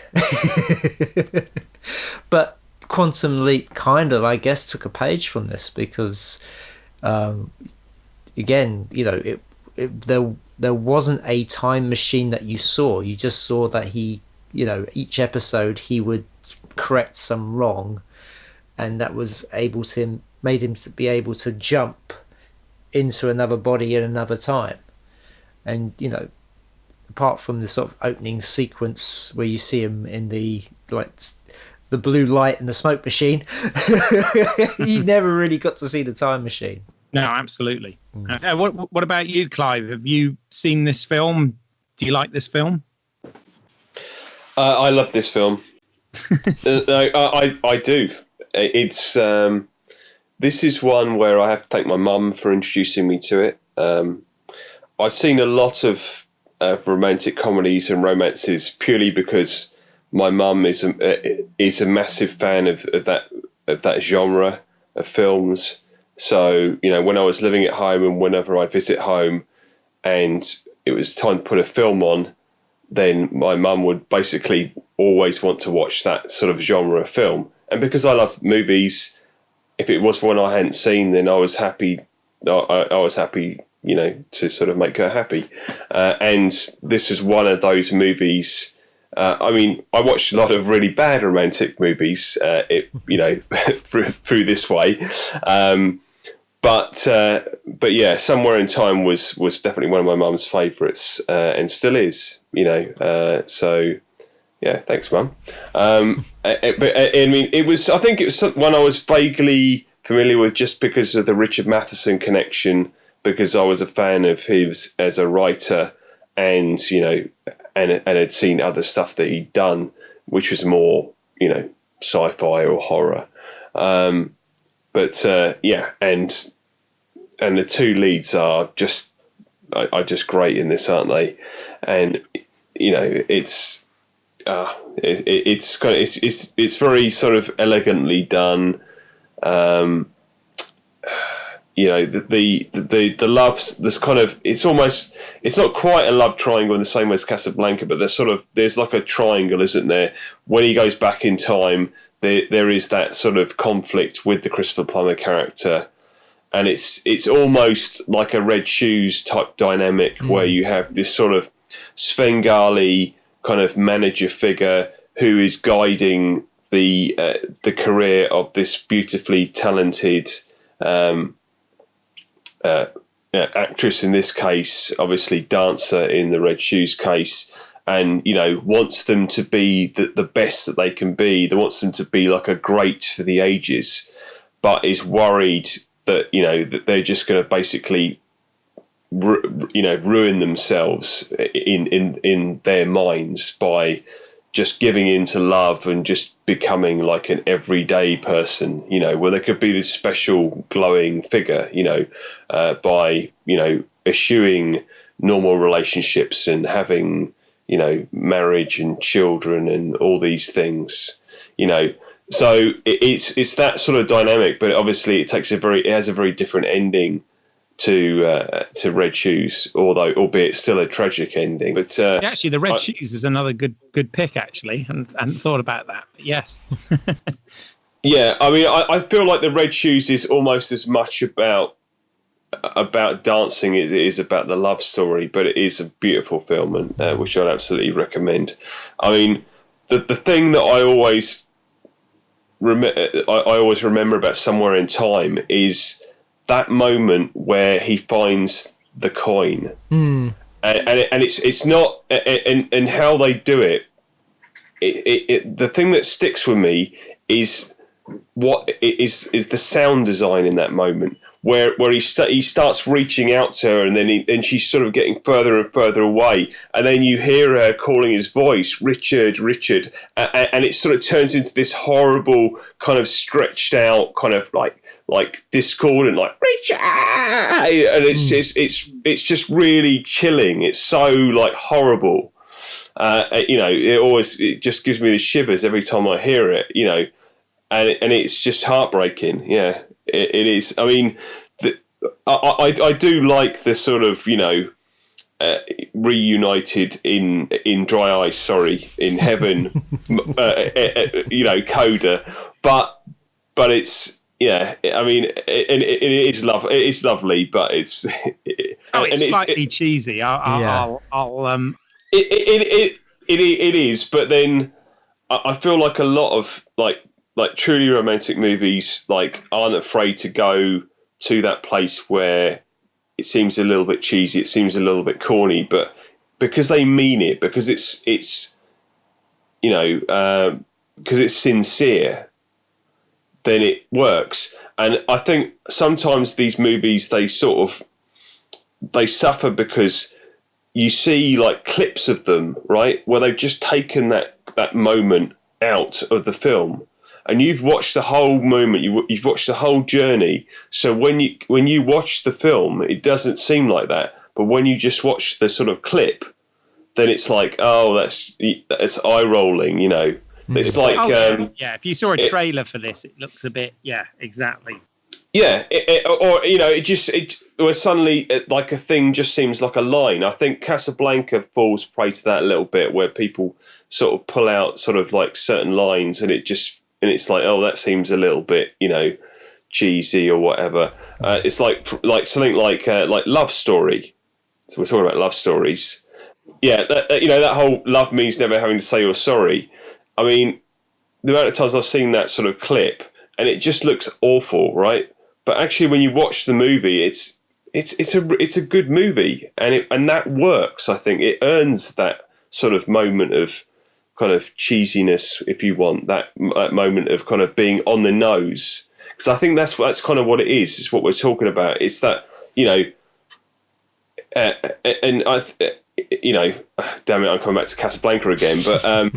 But Quantum Leap kind of, I guess, took a page from this because, again, you know, there wasn't a time machine that you saw. You just saw that he, you know, each episode he would correct some wrong, and that was made him to be able to jump into another body in another time. And, you know, apart from the sort of opening sequence where you see him in the blue light and the smoke machine, you never really got to see the time machine. No, absolutely. What about you, Clive? Have you seen this film? Do you like this film? I love this film. I do. it's this is one where I have to thank my mum for introducing me to it. I've seen a lot of romantic comedies and romances purely because my mum is a massive fan of that genre of films. So, you know, when I was living at home and whenever I'd visit home and it was time to put a film on, then my mum would basically always want to watch that sort of genre of film. And because I love movies, if it was one I hadn't seen, then I was happy. I was happy, you know, to sort of make her happy. And this was one of those movies. I mean, I watched a lot of really bad romantic movies, you know, through this way. But yeah, Somewhere in Time was definitely one of my mum's favourites, and still is, you know. So yeah, thanks, Mum. But I mean, I think it was one I was vaguely familiar with just because of the Richard Matheson connection, because I was a fan of his as a writer, and you know, and had seen other stuff that he'd done, which was more, you know, sci-fi or horror. But yeah, and the two leads are just great in this, aren't they? And you know, it's very sort of elegantly done. You know, the loves, this kind of, it's not quite a love triangle in the same way as Casablanca, but there's like a triangle, isn't there? When he goes back in time, there is that sort of conflict with the Christopher Plummer character, and it's almost like a Red Shoes type dynamic where you have this sort of Svengali kind of manager figure who is guiding the career of this beautifully talented actress in this case, obviously dancer in the Red Shoes case, and you know, wants them to be the best that they can be. They wants them to be like a great for the ages, but is worried that, you know, that they're just going to basically ruin themselves in their minds by just giving in to love and just becoming like an everyday person, you know, where there could be this special glowing figure, you know, by, you know, eschewing normal relationships and having, you know, marriage and children and all these things, you know. So it's that sort of dynamic, but obviously it has a very different ending to Red Shoes, albeit still a tragic ending. But actually, the Red Shoes is another good pick. Actually, and hadn't thought about that. But yes. Yeah, I mean, I feel like the Red Shoes is almost as much about dancing as it is about the love story, but it is a beautiful film, and which I'd absolutely recommend. I mean, the thing that I always remember about Somewhere in Time is that moment where he finds the coin, and it's not, and how they do it. The thing that sticks with me is the sound design in that moment, where he starts reaching out to her, and then she's sort of getting further and further away, and then you hear her calling his voice, Richard, and it sort of turns into this horrible kind of stretched out kind of like discordant, like Richard, and it's just really chilling. It's so like horrible. You know, it just gives me the shivers every time I hear it. You know, and it's just heartbreaking. Yeah, it is. I mean, I do like the sort of, you know, reunited in Dry Ice, sorry, in heaven, you know, coda, but it's. Yeah, I mean, it is lovely, but it's slightly cheesy. It is, but then I feel like a lot of like truly romantic movies like aren't afraid to go to that place where it seems a little bit cheesy, it seems a little bit corny, but because they mean it, because it's you know, because it's sincere, then it works. And I think sometimes these movies, they suffer because you see like clips of them, right, where they've just taken that moment out of the film, and you've watched the whole moment, you've watched the whole journey. So when you watch the film, it doesn't seem like that. But when you just watch the sort of clip, then it's like, oh, that's eye rolling, you know. It's like, if you saw a trailer for this, it looks a bit, exactly. Yeah, or suddenly like a thing just seems like a line. I think Casablanca falls prey to that a little bit, where people sort of pull out sort of like certain lines, and it's like, oh, that seems a little bit, you know, cheesy or whatever. It's like something like Love Story. So we're talking about love stories. Yeah, that whole love means never having to say you're sorry. I mean, the amount of times I've seen that sort of clip, and it just looks awful, right? But actually, when you watch the movie, it's a good movie, and that works. I think it earns that sort of moment of kind of cheesiness, if you want, that moment of kind of being on the nose. Because I think that's kind of what it is. It's what we're talking about. It's that, you know, and I, you know, damn it, I'm coming back to Casablanca again, but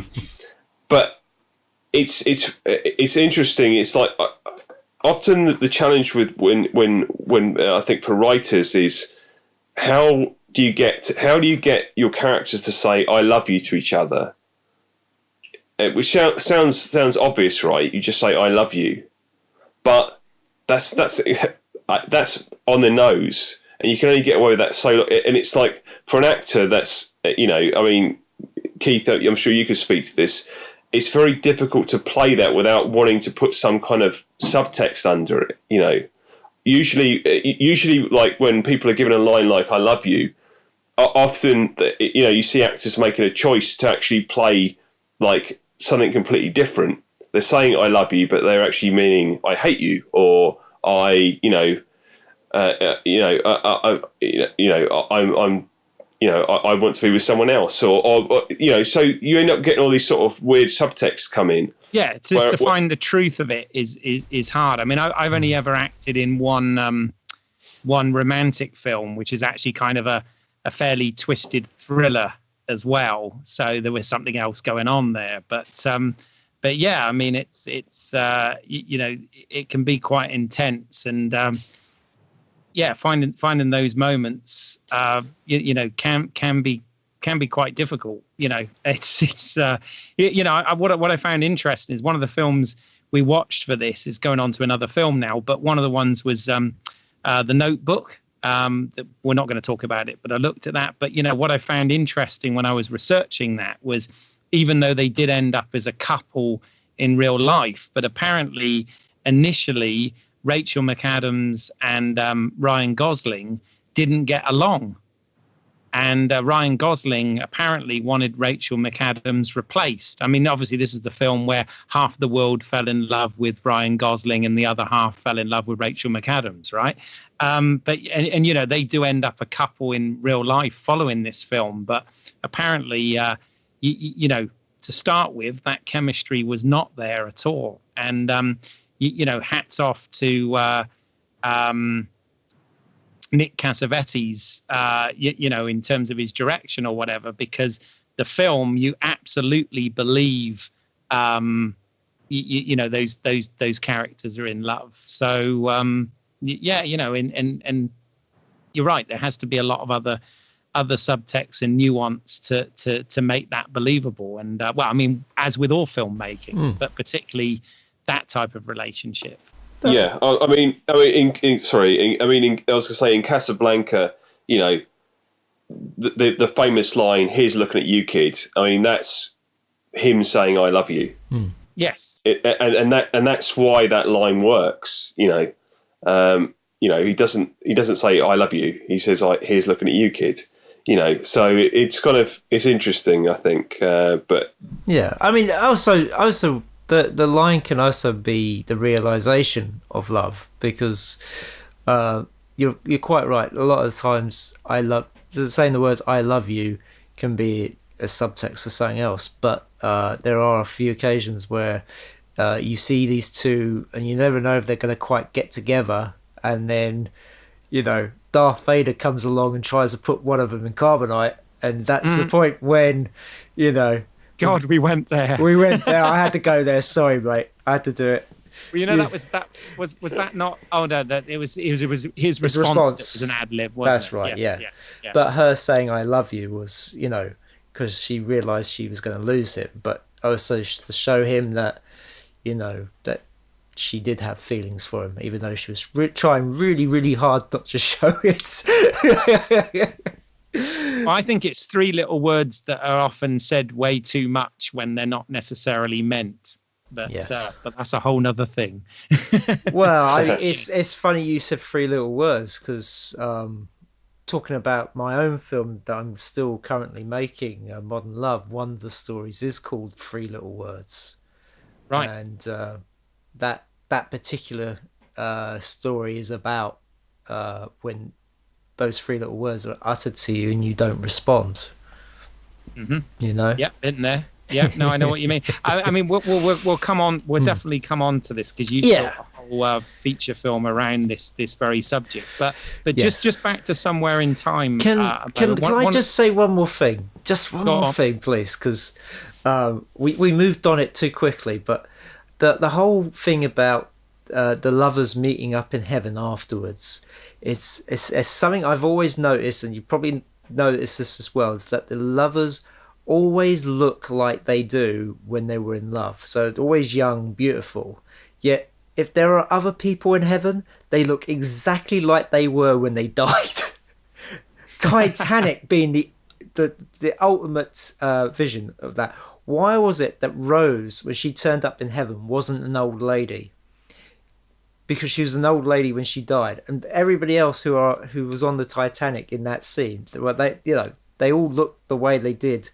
but it's interesting. It's like, often the challenge with when I think for writers is, how do you get your characters to say "I love you" to each other? Which sounds obvious, right? You just say "I love you," but that's on the nose, and you can only get away with that so. And it's like, for an actor, that's, you know, I mean, Keith, I'm sure you could speak to this. It's very difficult to play that without wanting to put some kind of subtext under it. You know, usually, like when people are given a line like "I love you," often, you know, you see actors making a choice to actually play like something completely different. They're saying "I love you," but they're actually meaning "I hate you," or I'm I want to be with someone else, or you know, so you end up getting all these sort of weird subtexts come in. Yeah, it's just to find the truth of it is hard. I mean, I've only ever acted in one romantic film, which is actually kind of a fairly twisted thriller as well. So there was something else going on there, but yeah, I mean, it's you know, it can be quite intense, and yeah, finding those moments, you know, can be quite difficult. You know, it's you know, what I found interesting is one of the films we watched for this is going on to another film now, but one of the ones was The Notebook. That we're not going to talk about it, but I looked at that. But you know, what I found interesting when I was researching that was, even though they did end up as a couple in real life, but apparently initially Rachel McAdams and Ryan Gosling didn't get along. And Ryan Gosling apparently wanted Rachel McAdams replaced. I mean, obviously, this is the film where half the world fell in love with Ryan Gosling and the other half fell in love with Rachel McAdams, right? But you know, they do end up a couple in real life following this film. But apparently, you know, to start with, that chemistry was not there at all. And you know, hats off to Nick Cassavetes, you know, in terms of his direction or whatever, because the film, you absolutely believe, you know, those characters are in love. So yeah, you know, and you're right, there has to be a lot of other subtext and nuance to make that believable. And well, I mean, as with all filmmaking, but particularly that type of relationship. Yeah, I mean, I was going to say, in Casablanca, you know, the famous line, "Here's looking at you, kid." I mean, that's him saying "I love you." Yes, and that's why that line works. You know, he doesn't say "I love you." He says, "Here's looking at you, kid." You know, so it's interesting, I think. But yeah, I mean, also. The line can also be the realization of love, because you're quite right. A lot of times, saying the words "I love you" can be a subtext for something else. But there are a few occasions where you see these two, and you never know if they're going to quite get together. And then, you know, Darth Vader comes along and tries to put one of them in carbonite, and that's the point when, you know. God, we went there. I had to go there. Sorry, mate. I had to do it. Well, you know, was that not? Oh no, that it was his His response. That was an ad lib, wasn't That's it? right. Yes, Yeah. But her saying "I love you" was, because she realised she was going to lose him, but also to show him that, that she did have feelings for him, even though she was trying really, really hard not to show it. Well, I think it's three little words that are often said way too much when they're not necessarily meant. But Yes. But that's a whole nother thing. Well, it's funny you said three little words, because talking about my own film that I'm still currently making, Modern Love, one of the stories is called Three Little Words. Right. And that particular story is about when those three little words are uttered to you and you don't respond. Mm-hmm. Yep, been there. Yeah, no, I know what you mean. I mean, we'll come on. We'll definitely come on to this, because you built a whole feature film around this very subject. But yes. just back to Somewhere in Time. Can I just say one more thing? Just one more thing, please, because we moved on it too quickly. But the whole thing about the lovers meeting up in heaven afterwards, it's something I've always noticed, and you probably noticed this as well, is that the lovers always look like they do when they were in love. So it's always young, beautiful. Yet if there are other people in heaven, they look exactly like they were when they died. Titanic being the ultimate vision of that. Why was it that Rose, when she turned up in heaven, wasn't an old lady? Because she was an old lady when she died, and everybody else who was on the Titanic in that scene, well, they all looked the way they did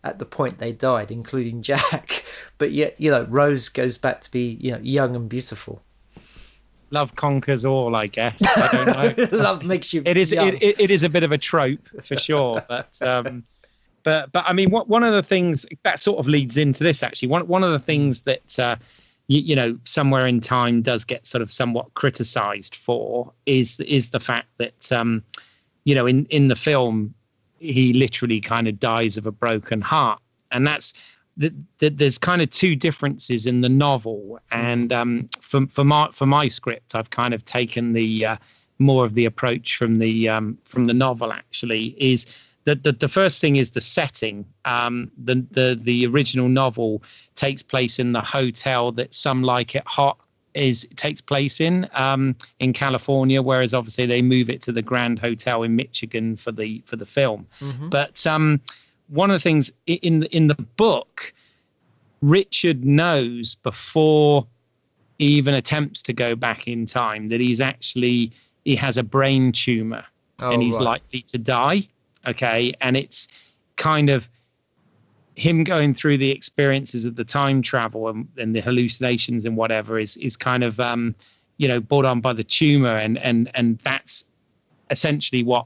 at the point they died, including Jack. But yet, Rose goes back to be, young and beautiful. Love conquers all, I guess. I don't know. Love makes you. It is. young. It is a bit of a trope for sure, but I mean, one of the things that sort of leads into this, actually, one of the things that Somewhere in Time does get sort of somewhat criticised for is the fact that in the film, he literally kind of dies of a broken heart, and that's there's kind of two differences in the novel, and for my script, I've kind of taken the more of the approach from the novel. Actually, is that the first thing is the setting. The original novel takes place in the hotel that Some Like It Hot takes place in California, whereas obviously they move it to the Grand Hotel in Michigan for the film. Mm-hmm. But one of the things in the book, Richard knows before he even attempts to go back in time that he has a brain tumor and he's likely to die. Okay, and it's kind of him going through the experiences of the time travel and the hallucinations and whatever is kind of brought on by the tumor, and that's essentially what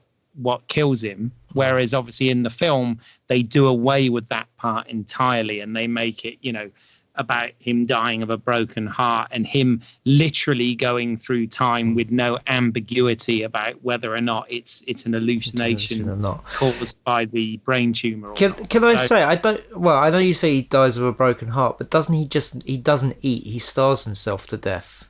kills him. Whereas obviously in the film they do away with that part entirely, and they make it about him dying of a broken heart and him literally going through time with no ambiguity about whether or not it's an hallucination or not caused by the brain tumor. Can I say, I know you say he dies of a broken heart, but doesn't he doesn't eat, he starves himself to death?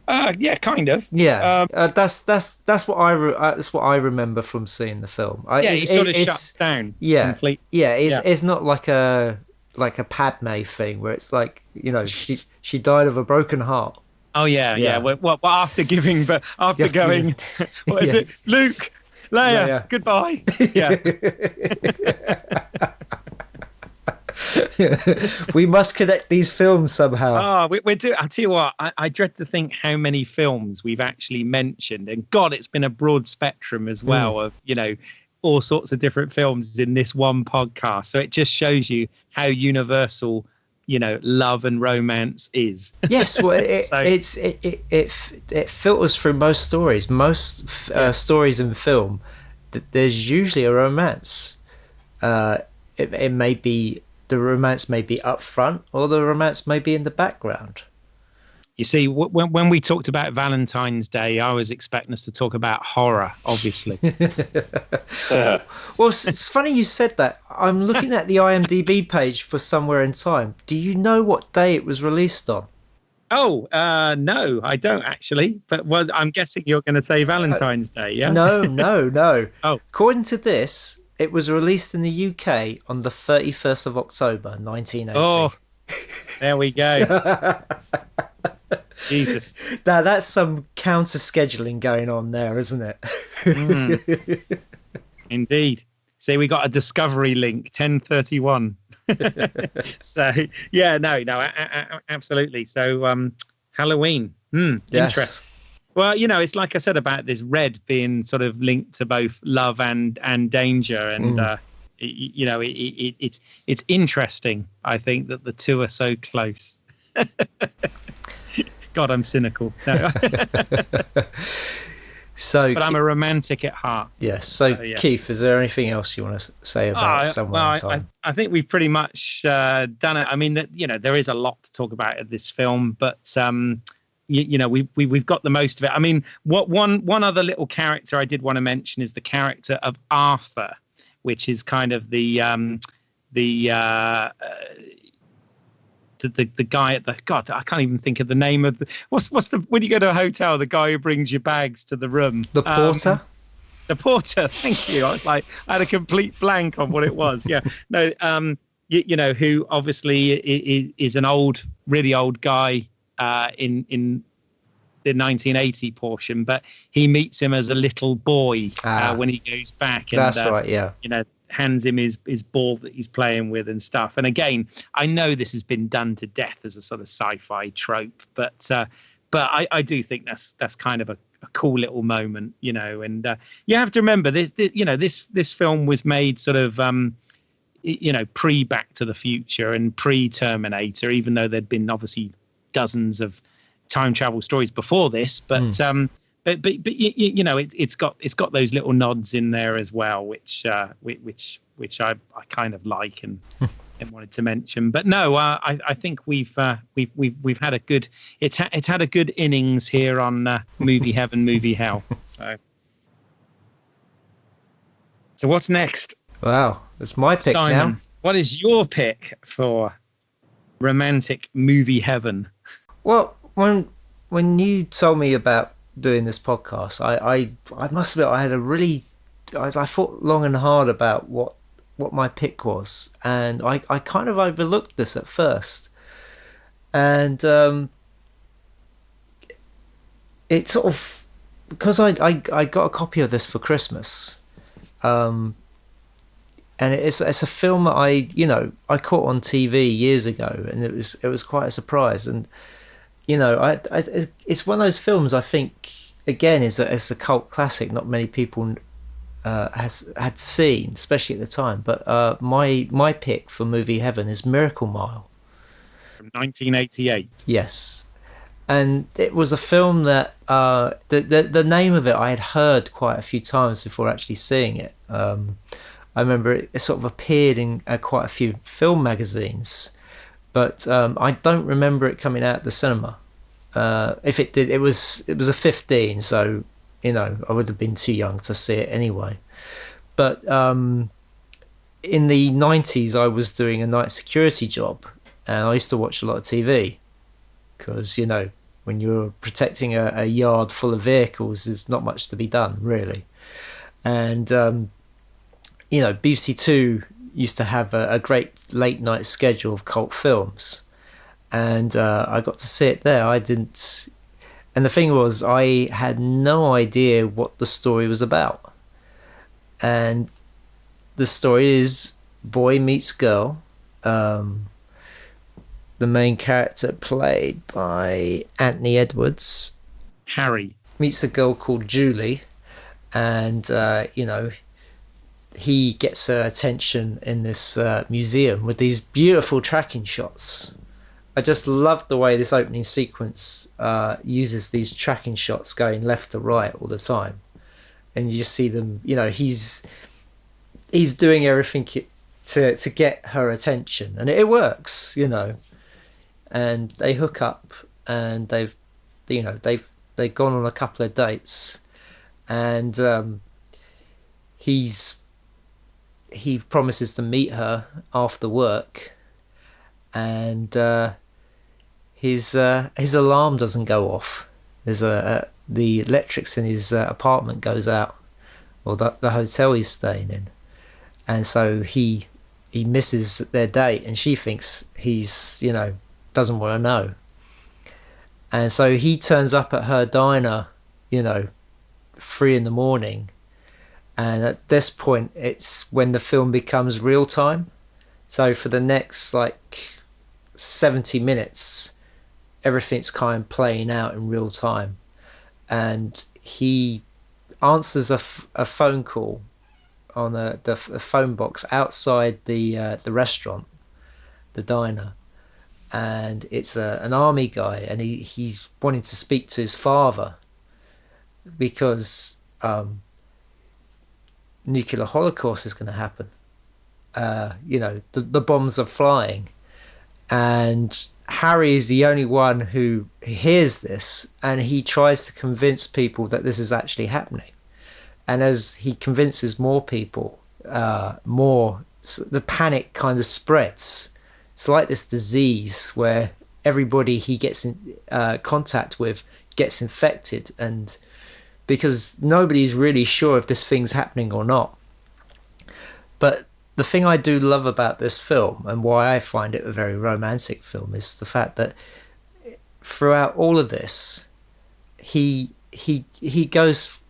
Yeah, kind of. Yeah, that's what I remember from seeing the film. He sort of shuts down. Yeah, completely. Yeah, it's not like a Padme thing where it's like, she died of a broken heart. Oh yeah. Well, after going, what is it? Luke, Leia, goodbye. Yeah. We must connect these films somehow. We do. I'll tell you what, I dread to think how many films we've actually mentioned, and God, it's been a broad spectrum as well of all sorts of different films in this one podcast. So it just shows you how universal, love and romance is. Yes, well, it filters through most stories. Most stories in film, there's usually a romance. It may be, the romance may be up front, or the romance may be in the background. You see, when we talked about Valentine's Day, I was expecting us to talk about horror, obviously. Well, it's funny you said that. I'm looking at the IMDb page for Somewhere in Time. Do you know what day it was released on? Oh, no, I don't actually. But I'm guessing you're going to say Valentine's Day, yeah? No. Oh. According to this, it was released in the UK on the 31st of October, 1980. Oh, there we go. Jesus. Now, that's some counter-scheduling going on there, isn't it? Indeed. See, we got a Discovery link, 10:31. So, yeah, no, absolutely. So, Halloween. Yes. Interesting. Well, it's like I said about this red being sort of linked to both love and danger. And, it's interesting, I think, that the two are so close. God, I'm cynical. No. But I'm a romantic at heart. Yes. So, yeah. Keith, is there anything else you want to say about Somewhere in Time? I think we've pretty much done it. I mean, there is a lot to talk about in this film, but we've got the most of it. I mean, one other little character I did want to mention is the character of Arthur, which is kind of the guy at the God, I can't even think of the name of the what's the when you go to a hotel, the guy who brings your bags to the room. The porter? The porter, thank you. I had a complete blank on what it was. Yeah. No, who obviously is an really old guy in the 1980 portion, but he meets him as a little boy when he goes back. And, that's right, yeah. Hands him his ball that he's playing with and stuff. And again, I know this has been done to death as a sort of sci-fi trope, but I do think that's kind of a cool little moment, and you have to remember this film was made sort of pre Back to the Future and pre Terminator, even though there'd been obviously dozens of time travel stories before this, but it's got those little nods in there as well, which I kind of like and wanted to mention. But no, I think we've had a good it's had a good innings here on Movie Heaven, Movie Hell. So what's next? Wow, it's my pick, Simon, now. What is your pick for romantic movie heaven? Well, when you told me about doing this podcast, I must admit I thought long and hard about what my pick was, and I kind of overlooked this at first, and it sort of, because I got a copy of this for Christmas, and it's a film that I caught on TV years ago, and it was quite a surprise. And it's one of those films I think, again, is a cult classic. Not many people had seen, especially at the time. But my pick for Movie Heaven is Miracle Mile. From 1988. Yes. And it was a film that the name of it I had heard quite a few times before actually seeing it. I remember it sort of appeared in quite a few film magazines, but I don't remember it coming out at the cinema. If it did, it was a 15, so I would have been too young to see it anyway. But in the 90s, I was doing a night security job, and I used to watch a lot of TV because when you're protecting a yard full of vehicles, there's not much to be done really. And BBC Two used to have a great late night schedule of cult films, and I got to see it there. And the thing was, I had no idea what the story was about. And the story is boy meets girl. The main character, played by Anthony Edwards, Harry, meets a girl called Julie, and he gets her attention in this museum with these beautiful tracking shots. I just love the way this opening sequence uses these tracking shots going left to right all the time, and you just see them. He's doing everything to get her attention, and it works. And they hook up, and they've gone on a couple of dates, and he promises to meet her after work, and his alarm doesn't go off. There's the electrics in his apartment goes out, or the hotel he's staying in, and so he misses their date, and she thinks he's doesn't want to know, and so he turns up at her diner 3 a.m, and at this point it's when the film becomes real time. So for the next 70 minutes everything's kind of playing out in real time, and he answers a phone call on the phone box outside the restaurant, the diner, and it's an army guy, and he's wanting to speak to his father because nuclear holocaust is going to happen. The bombs are flying, and Harry is the only one who hears this, and he tries to convince people that this is actually happening. And as he convinces more people, the panic kind of spreads. It's like this disease where everybody he gets in contact with gets infected, and because nobody's really sure if this thing's happening or not. But the thing I do love about this film, and why I find it a very romantic film, is the fact that throughout all of this, he goes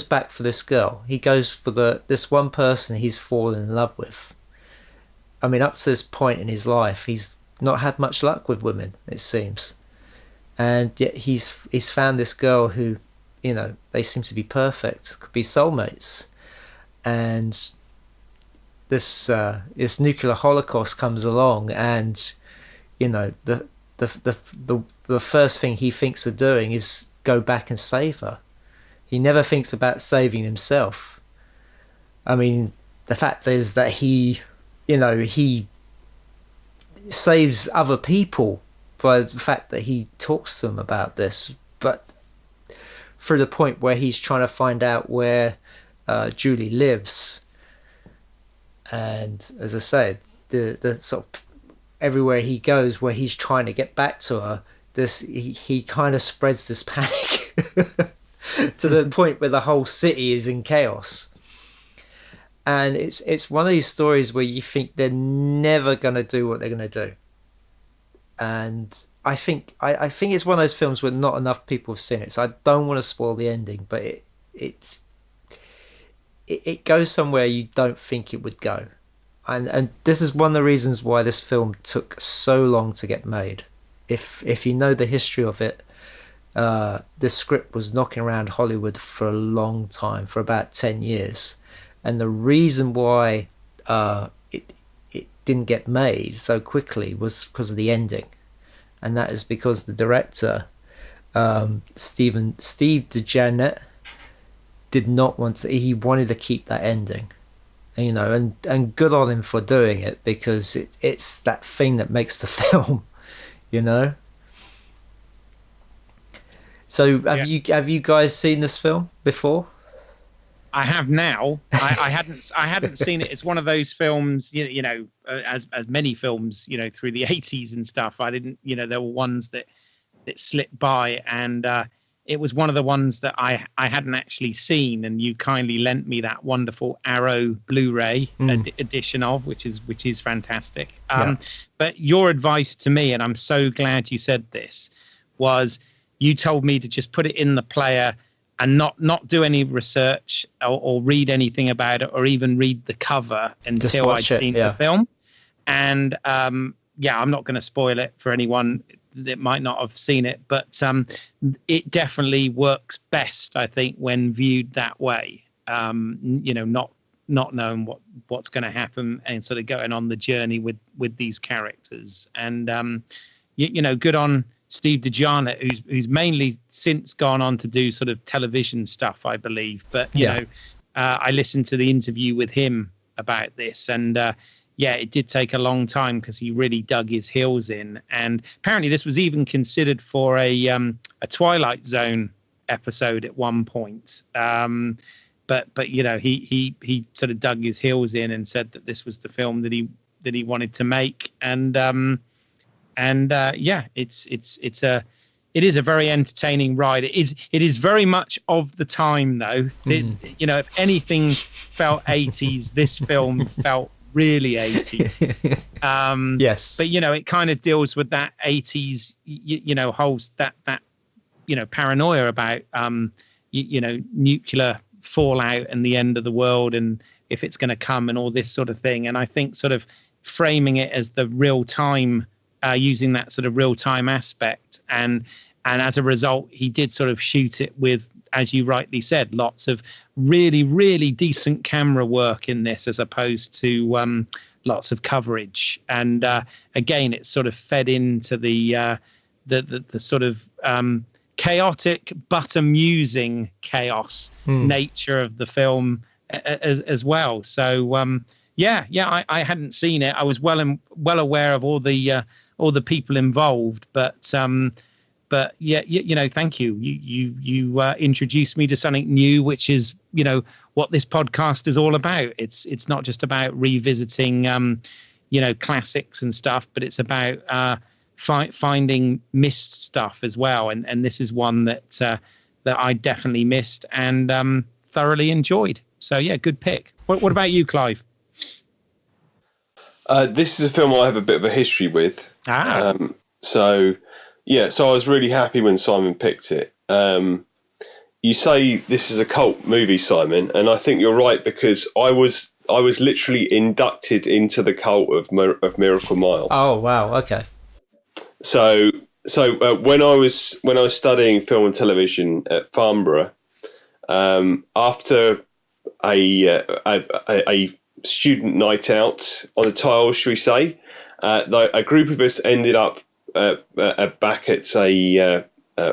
back for this girl. He goes for this one person he's fallen in love with. I mean, up to this point in his life, he's not had much luck with women, it seems, and yet he's found this girl who, they seem to be perfect, could be soulmates, and this nuclear holocaust comes along, and the first thing he thinks of doing is go back and save her. He never thinks about saving himself. I mean, the fact is that he saves other people by the fact that he talks to them about this, but through the point where he's trying to find out where Julie lives. And as I said, the sort of everywhere he goes where he's trying to get back to her, he kind of spreads this panic to the point where the whole city is in chaos. And it's one of these stories where you think they're never going to do what they're going to do. And I think it's one of those films where not enough people have seen it, so I don't want to spoil the ending, but it goes somewhere you don't think it would go. And this is one of the reasons why this film took so long to get made. If you know the history of it, this script was knocking around Hollywood for a long time, for about 10 years. And the reason why it didn't get made so quickly was because of the ending. And that is because the director, Steve DeJarnette, did not want to. He wanted to keep that ending, and good on him for doing it, because it's that thing that makes the film, So have you guys seen this film before? I have now. I hadn't seen it. It's one of those films, as many films, through the 80s and stuff. I didn't, there were ones that slipped by, and it was one of the ones that I hadn't actually seen, and you kindly lent me that wonderful Arrow Blu-ray edition of, which is fantastic. But your advice to me, and I'm so glad you said this, was you told me to just put it in the player and not do any research or read anything about it, or even read the cover until I'd seen the film. And I'm not going to spoil it for anyone that might not have seen it, but it definitely works best, I think, when viewed that way. Not knowing what's going to happen and sort of going on the journey with these characters. And good on Steve DeJarnette, who's mainly since gone on to do sort of television stuff, I believe. But I listened to the interview with him about this, and yeah, it did take a long time because he really dug his heels in. And apparently this was even considered for a Twilight Zone episode at one point. But you know, he sort of dug his heels in and said that this was the film that he wanted to make. And yeah, it is a very entertaining ride. It is very much of the time, though. You know, if anything felt 80s, this film felt really 80s. Yes. But, you know, it kind of deals with that 80s, you know, holds that, you know, paranoia about, you know, nuclear fallout and the end of the world and if it's going to come and all this sort of thing. And I think sort of framing it as the real time, using that sort of real time aspect. And as a result, he did sort of shoot it with, as you rightly said, lots of really, really decent camera work in this, as opposed to lots of coverage. And again, it's sort of fed into the sort of chaotic but amusing chaos nature of the film as well. So yeah, I hadn't seen it. I was well aware of all the people involved, but yeah, you know, thank you. You introduced me to something new, which is, you know, what this podcast is all about. It's not just about revisiting, you know, classics and stuff, but it's about finding missed stuff as well. And this is one that I definitely missed and thoroughly enjoyed. So yeah, good pick. What about you, Clive? This is a film I have a bit of a history with. So I was really happy when Simon picked it. You say this is a cult movie, Simon, and I think you're right, because I was literally inducted into the cult of Miracle Mile. Oh wow, okay. So when I was studying film and television at Farnborough, after a student night out on the tiles, shall we say, a group of us ended up back at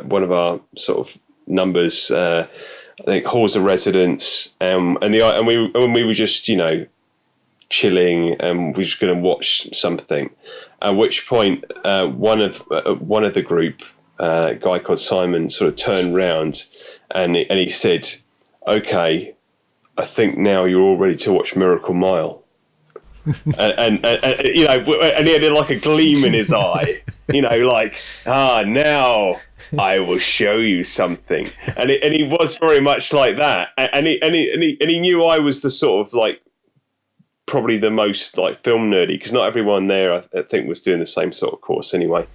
one of our sort of numbers, I think halls of residence, and we were just, you know, chilling, and we were just going to watch something. At which point, one of the group, a guy called Simon, sort of turned round and he said, "Okay, I think now you're all ready to watch Miracle Mile." and you know, and he had like a gleam in his eye, you know, like, now I will show you something. And he was very much like that. And he knew I was the sort of like probably the most like film nerdy, because not everyone there I think was doing the same sort of course anyway.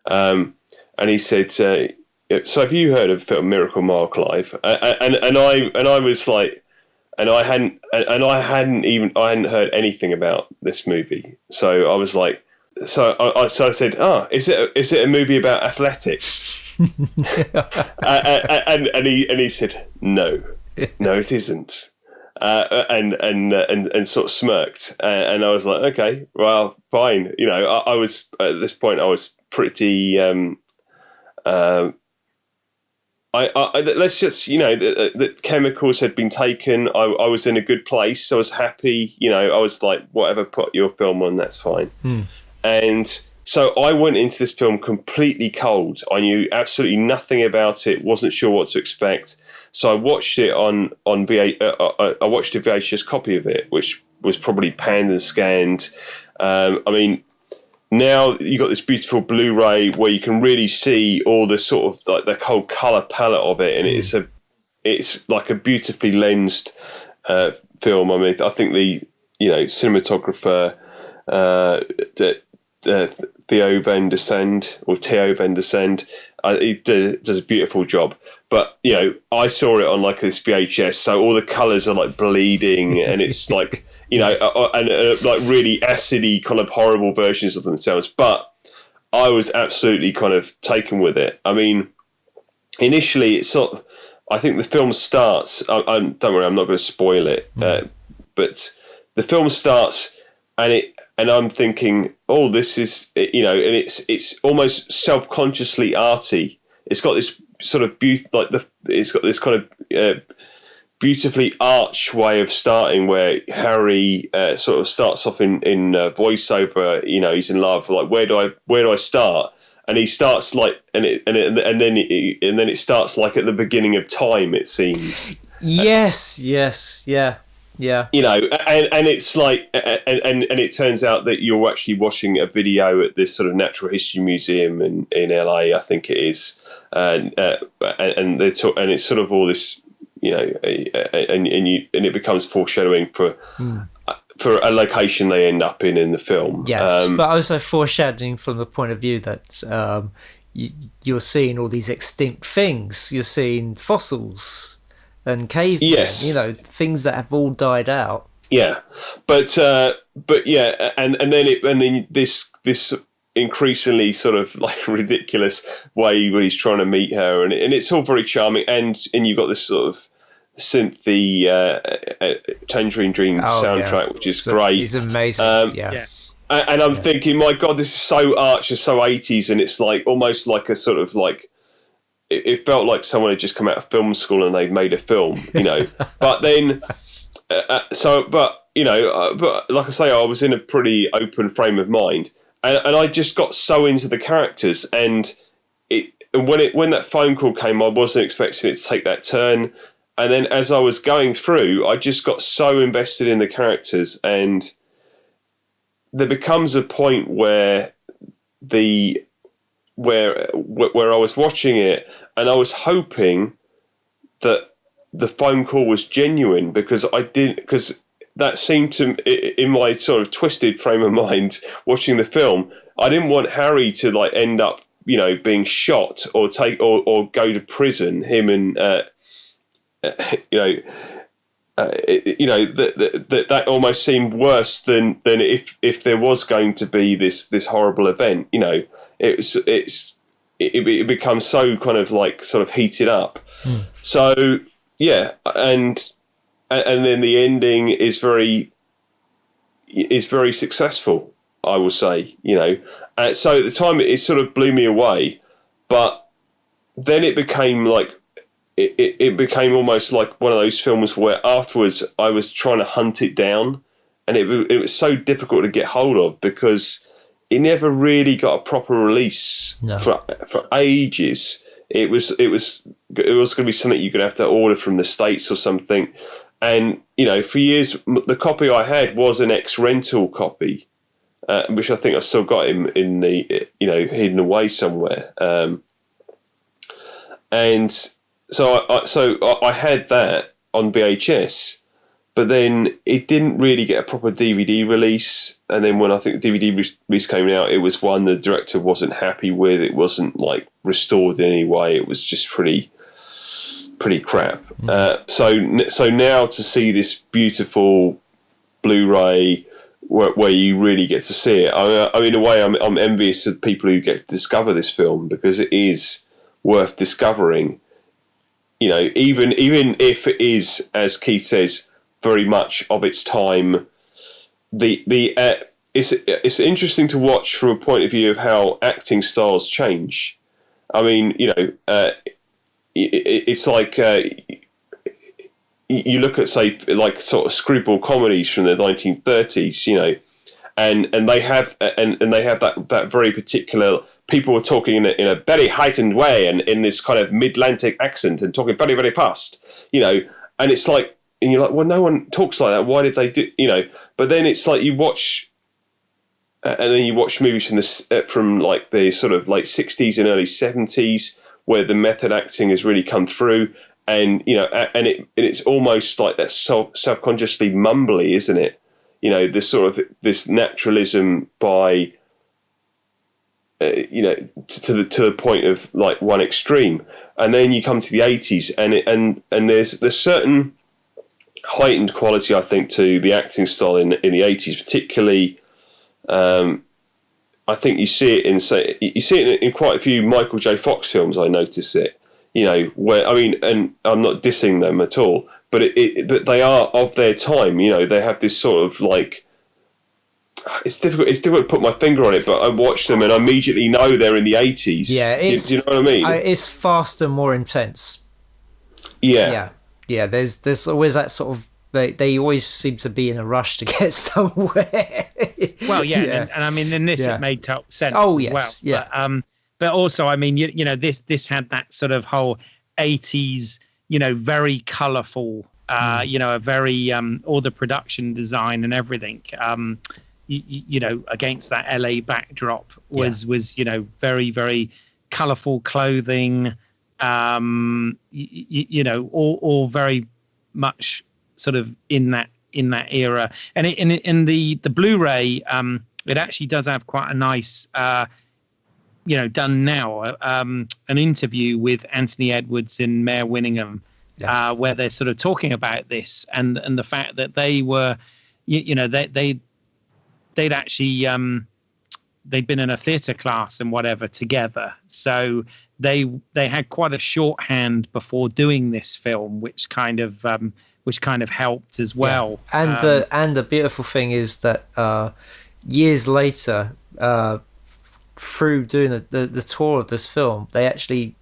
And he said, "So have you heard of film Miracle Mile, Clive?" And I was like, and I hadn't heard anything about this movie. So I was like, I said, is it a movie about athletics? and he said, no, it isn't. And sort of smirked, and I was like, okay, well, fine. You know, I was at this point, I was pretty. Let's just, you know, the chemicals had been taken. I was in a good place. I was happy. You know, I was like, whatever, put your film on, that's fine. And so I went into this film completely cold. I knew absolutely nothing about it. Wasn't sure what to expect. So I watched it on I watched a VHS copy of it, which was probably panned and scanned. I mean, now you got this beautiful Blu-ray where you can really see all the sort of like the whole color palette of it, and it's like a beautifully lensed film. I mean, I think the, you know, cinematographer Theo Van der Sande, he does a beautiful job. But, you know, I saw it on like this VHS, so all the colours are like bleeding, and it's like, you know, and like really acidy kind of horrible versions of themselves. But I was absolutely kind of taken with it. I mean, initially it's sort of, I think the film starts, don't worry, I'm not going to spoil it, but the film starts and I'm thinking, oh, this is, you know, and it's almost self-consciously arty. It's got this sort of it's got this kind of beautifully arched way of starting, where Harry sort of starts off in voiceover. You know, he's in love. Like, where do I start? And he starts like, and then it starts like at the beginning of time. It seems. Yes. Yeah. You know, and it's like, and it turns out that you're actually watching a video at this sort of natural history museum in LA, I think it is, and it's sort of all this, you know, and it becomes foreshadowing for a location they end up in the film. Yes, but also foreshadowing from the point of view that you're seeing all these extinct things. You're seeing fossils and cavemen, yes, you know, things that have all died out. Yeah, but yeah, and then this increasingly sort of like ridiculous way where he's trying to meet her, and it's all very charming, and you've got this sort of synthy Tangerine Dream soundtrack, which is great. It's amazing. And I'm thinking, my God, this is so arch and so 80s, and it's like almost like a sort of like, it felt like someone had just come out of film school and they'd made a film, you know. But then, but like I say, I was in a pretty open frame of mind, and I just got so into the characters, and when that phone call came, I wasn't expecting it to take that turn, and then as I was going through, I just got so invested in the characters, and there becomes a point where where I was watching it and I was hoping that the phone call was genuine, because that seemed to, in my sort of twisted frame of mind watching the film, I didn't want Harry to like end up, you know, being shot or go to prison, him and that almost seemed worse than if there was going to be this horrible event. You know, it becomes so kind of like sort of heated up. So yeah, and then the ending is very successful, I will say. You know, so at the time it sort of blew me away, but then it became like. It became almost like one of those films where afterwards I was trying to hunt it down, and it was so difficult to get hold of because it never really got a proper release for ages. It was going to be something you're going to have to order from the States or something, and you know, for years the copy I had was an ex-rental copy, which I think I still got in the, you know, hidden away somewhere, and. So I had that on VHS, but then it didn't really get a proper DVD release. And then when I think the DVD release came out, it was one the director wasn't happy with. It wasn't like restored in any way. It was just pretty crap. So now to see this beautiful Blu-ray where you really get to see it, I mean, in a way, I'm envious of people who get to discover this film, because it is worth discovering. You know, even if it is, as Keith says, very much of its time, it's interesting to watch from a point of view of how acting styles change. I mean, you know, it's like you look at, say, like sort of screwball comedies from the 1930s, you know, and they have that very particular. People were talking in a very heightened way and in this kind of mid-Atlantic accent and talking very, very fast, you know, and it's like, and you're like, well, no one talks like that. Why did they do, you know? But then it's like you watch, and then you watch movies from like the sort of late 60s and early 70s where the method acting has really come through, and, you know, and it's almost like that self-consciously mumbly, isn't it? You know, this sort of this naturalism by, you know, to the point of like one extreme, and then you come to the 80s, and there's certain heightened quality, I think, to the acting style in the 80s, particularly. I think you see it in quite a few Michael J. Fox films. I notice it, you know, where, I mean, and I'm not dissing them at all, but but they are of their time. You know, they have this sort of like. It's difficult to put my finger on it, but I watch them and I immediately know they're in the 80s. Yeah, do you know what I mean? It's faster, more intense. Yeah. Yeah, there's always that sort of, they always seem to be in a rush to get somewhere. Well, yeah. And I mean, in this, it made total sense as well. Yeah. But also, I mean, you know, this had that sort of whole 80s, you know, very colourful, you know, a very, all the production design and everything, you know, against that LA backdrop was, you know, very, very colourful clothing, you know, all very much sort of in that era. And in the Blu-ray, it actually does have quite a nice, you know, done now, an interview with Anthony Edwards and Mayor Winningham, where they're sort of talking about this and the fact that they were, you know, they'd actually, they'd been in a theatre class and whatever together. So they had quite a shorthand before doing this film, which kind of helped as well. Yeah. And the beautiful thing is that years later, through doing the tour of this film, they actually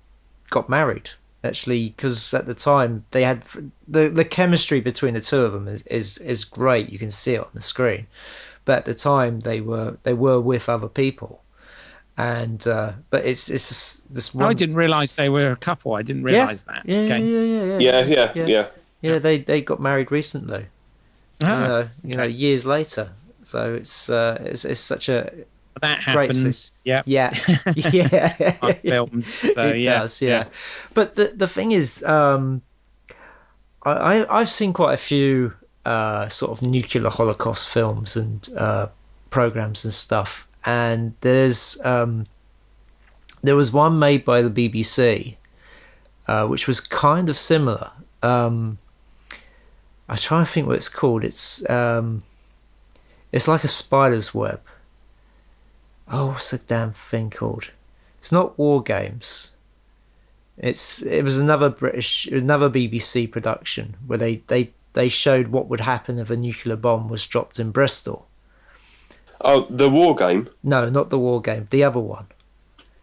got married. Actually, because at the time they had the chemistry between the two of them is great. You can see it on the screen, but at the time they were with other people, and but it's just this one. I didn't realise they were a couple. I didn't realise that. Yeah. They got married recently. Years later. So it's such a that happens. Yeah. On films. So, it does. Yeah. But the thing is, I've seen quite a few sort of nuclear holocaust films and programs and stuff, and there was one made by the BBC, which was kind of similar. I try to think what it's called. It's like a spider's web. Oh, what's the damn thing called? It's not War Games. It was another BBC production where they showed what would happen if a nuclear bomb was dropped in Bristol. Oh, the War Game? No, not the War Game. The other one.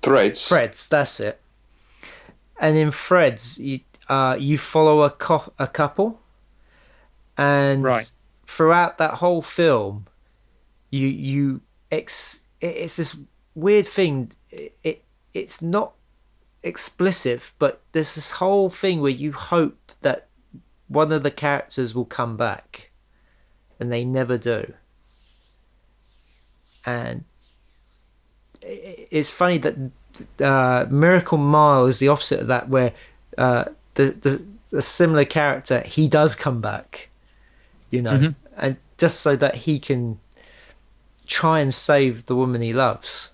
Threads. Threads, that's it. And in Threads, you follow a couple, and throughout that whole film, it's this weird thing. It's not explicit, but there's this whole thing where you hope that one of the characters will come back, and they never do. And it's funny that Miracle Mile is the opposite of that, where the similar character, he does come back, you know, and just so that he can try and save the woman he loves.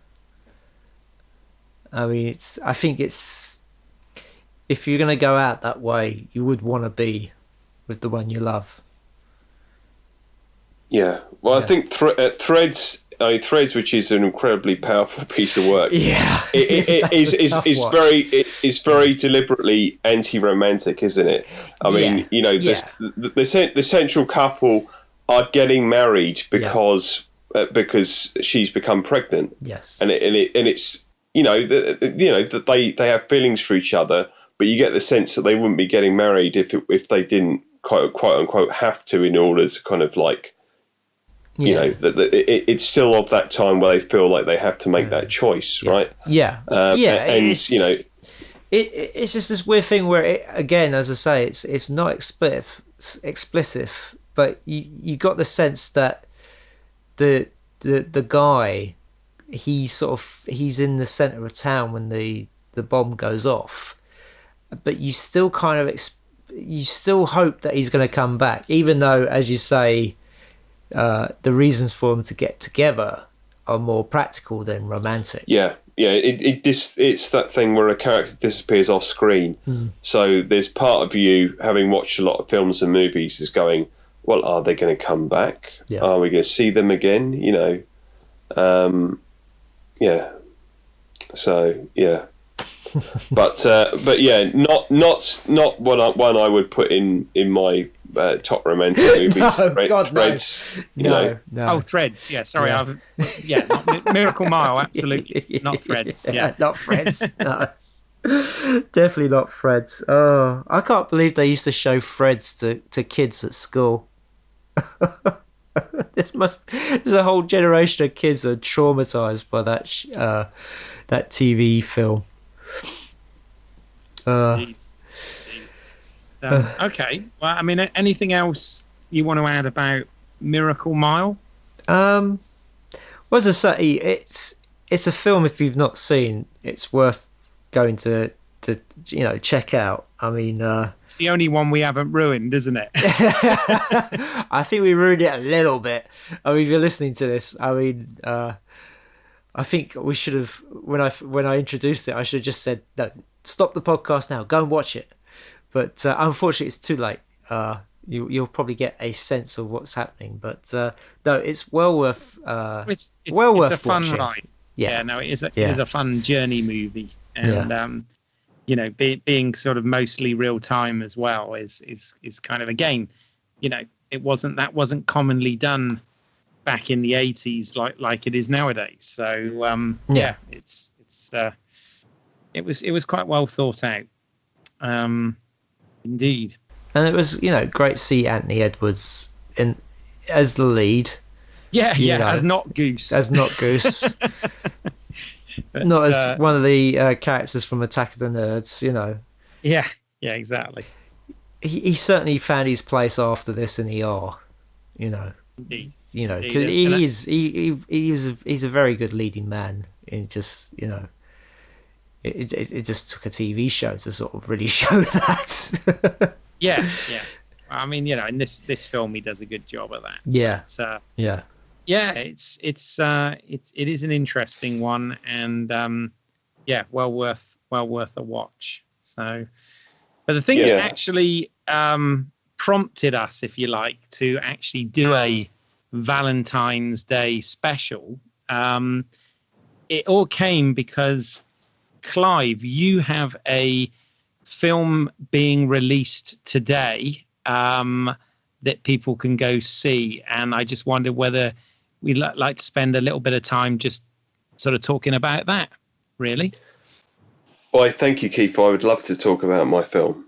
I mean, I think if you're going to go out that way, you would want to be with the one you love. Yeah. Well, I think Threads, which is an incredibly powerful piece of work. Yeah. It's very deliberately anti-romantic, isn't it? I mean, you know, the central couple are getting married because she's become pregnant. Yes. And it's that they have feelings for each other, but you get the sense that they wouldn't be getting married if they didn't quote unquote have to, in order to kind of like, you know, that it's still of that time where they feel like they have to make that choice, right? Yeah. And you know, it's just this weird thing where again, as I say, it's not explicit, but you got the sense that the guy, he's in the center of town when the bomb goes off, but you still kind of you still hope that he's going to come back, even though, as you say, the reasons for them to get together are more practical than romantic. It's that thing where a character disappears off screen. So there's part of you, having watched a lot of films and movies, is going, well, are they going to come back? Are we going to see them again? You know, so yeah. but yeah, not one I would put in my top romantic movies. Threads. No. Oh, Threads. Yeah, sorry. Not Miracle Mile. Absolutely, not Threads. Yeah, not Threads. No. Definitely not Fred's. Oh, I can't believe they used to show Fred's to kids at school. There's a whole generation of kids that are traumatized by that TV film. Indeed. Okay. Well, I mean, anything else you want to add about Miracle Mile? Well, as I say, it's a film, if you've not seen, it's worth going to check out. I mean, It's the only one we haven't ruined, isn't it? I think we ruined it a little bit. I mean, if you're listening to this, I mean, I think we should have, when I introduced it, I should have just said, no, stop the podcast now, go and watch it. But unfortunately, it's too late. You'll probably get a sense of what's happening. But no, it's well worth. It's worth a fun watching. ride. Yeah. No, it is a fun journey movie, and being sort of mostly real time as well is kind of, again, that wasn't commonly done back in the 80s like it is nowadays. So it was quite well thought out. Indeed. And it was, great to see Anthony Edwards as the lead. Yeah, as not Goose. As not Goose. But, not as one of the characters from Attack of the Nerds, Yeah, exactly. He certainly found his place after this in ER, Indeed. Cause he's a very good leading man. It just, it just took a TV show to sort of really show that. Yeah. I mean, in this film, he does a good job of that. Yeah. But, yeah. Yeah, it is an interesting one, and well worth a watch. So, but the thing that actually prompted us, if you like, to actually do a Valentine's Day special, it all came because, Clive, you have a film being released today that people can go see, and I just wondered whether we'd like to spend a little bit of time just sort of talking about that, really. Well, thank you, Keith. I would love to talk about my film.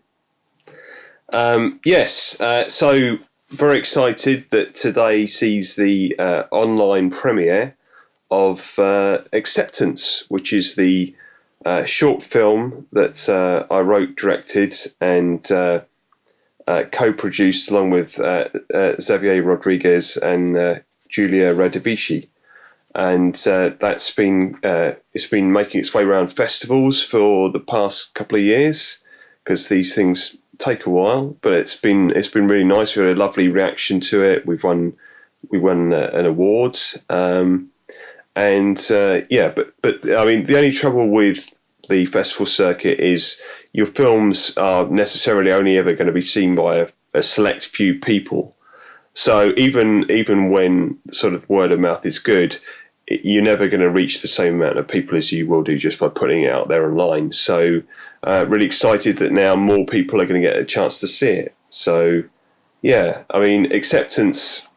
Yes, so very excited that today sees the online premiere of Acceptance, which is the short film that I wrote, directed, and co-produced along with Xavier Rodriguez and Julia Radovici. And it's been making its way around festivals for the past couple of years, because these things take a while, but it's been really nice. We had a lovely reaction to it. We won an award, but I mean, the only trouble with the festival circuit is your films are necessarily only ever going to be seen by a select few people. So even when sort of word of mouth is good, you're never going to reach the same amount of people as you will do just by putting it out there online. So really excited that now more people are going to get a chance to see it. So yeah, I mean, Acceptance,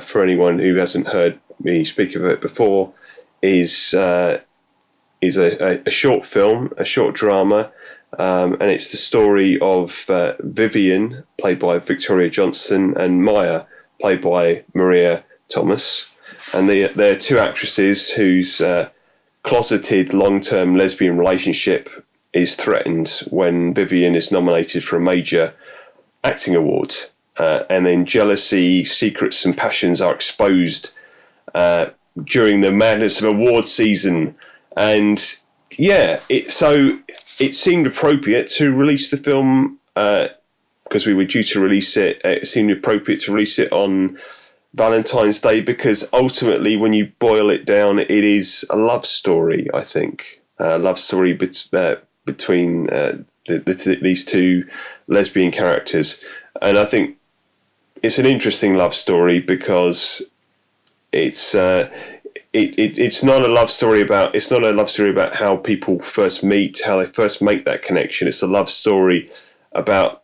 for anyone who hasn't heard me speak of it before, is a short film, a short drama, and it's the story of Vivian, played by Victoria Johnson, and Maya, played by Maria Thomas. And they're two actresses whose closeted long-term lesbian relationship is threatened when Vivian is nominated for a major acting award. And then jealousy, secrets and passions are exposed during the madness of award season. And yeah, it seemed appropriate to release the film, because we were due to release it. It seemed appropriate to release it on Valentine's Day, because ultimately, when you boil it down, it is a love story. I think a love story between these two lesbian characters, and I think it's an interesting love story because it's not a love story about how people first meet, how they first make that connection. It's a love story about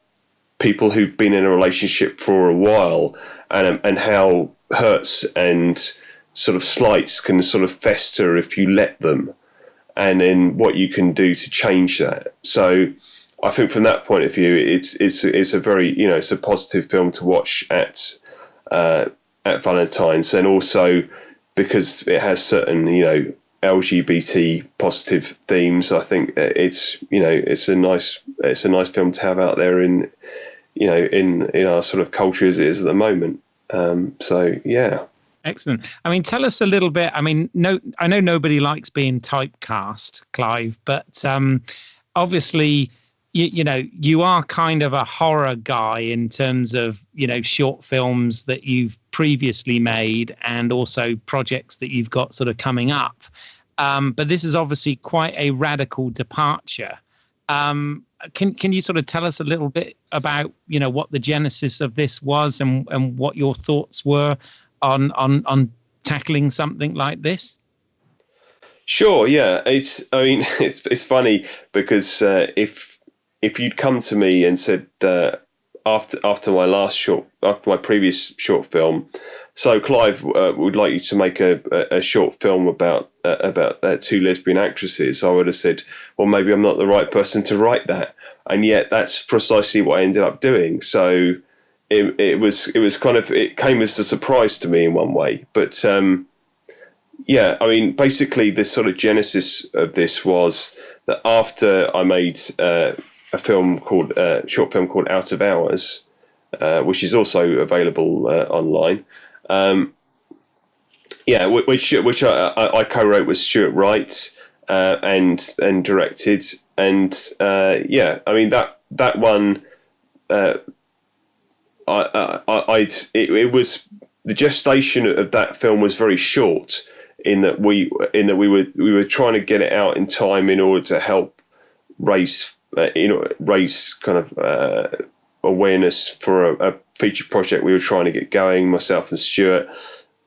people who've been in a relationship for a while, and how hurts and sort of slights can sort of fester if you let them. and then what you can do to change that. So I think from that point of view, it's a very, you know, it's a positive film to watch at Valentine's, and also because it has certain, you know, LGBT positive themes. I think it's, you know, it's a nice film to have out there in, you know, in our sort of culture as it is at the moment. So yeah. Excellent. I mean, tell us a little bit. I mean, I know nobody likes being typecast, Clive, but obviously, you know, you are kind of a horror guy in terms of, you know, short films that you've previously made and also projects that you've got sort of coming up. But this is obviously quite a radical departure. Can you sort of tell us a little bit about, you know, what the genesis of this was and what your thoughts were on tackling something like this? Sure. Yeah. It's funny because if you'd come to me and said after my previous short film, so Clive would like you to make a short film about two lesbian actresses, I would have said, well, maybe I'm not the right person to write that, and yet that's precisely what I ended up doing. So it was kind of, it came as a surprise to me in one way, but yeah, I mean, basically the sort of genesis of this was that after I made a short film called Out of Hours, which is also available online. Which I co-wrote with Stuart Wright and directed, and I mean that one. It was, the gestation of that film was very short in that we were trying to get it out in time in order to help raise kind of awareness for a feature project we were trying to get going, myself and Stuart.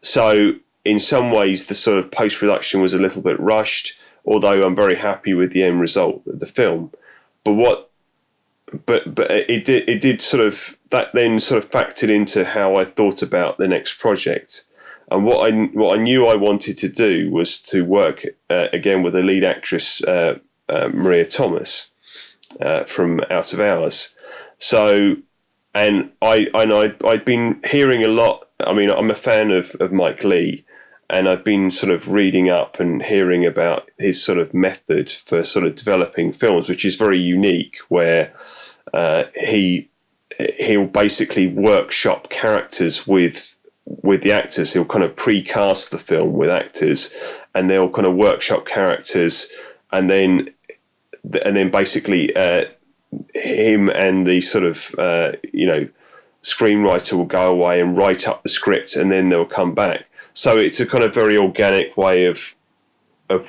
So in some ways the sort of post-production was a little bit rushed, although I'm very happy with the end result of the film. But it did sort of, that then sort of factored into how I thought about the next project. And what I knew I wanted to do was to work again with the lead actress Maria Thomas from Out of Hours. So, and I'd been hearing a lot. I mean, I'm a fan of Mike Leigh, and I've been sort of reading up and hearing about his sort of method for sort of developing films, which is very unique, where he'll basically workshop characters with the actors. He'll kind of pre-cast the film with actors, and they'll kind of workshop characters, and then basically him and the sort of screenwriter will go away and write up the script, and then they'll come back. So it's a kind of very organic way of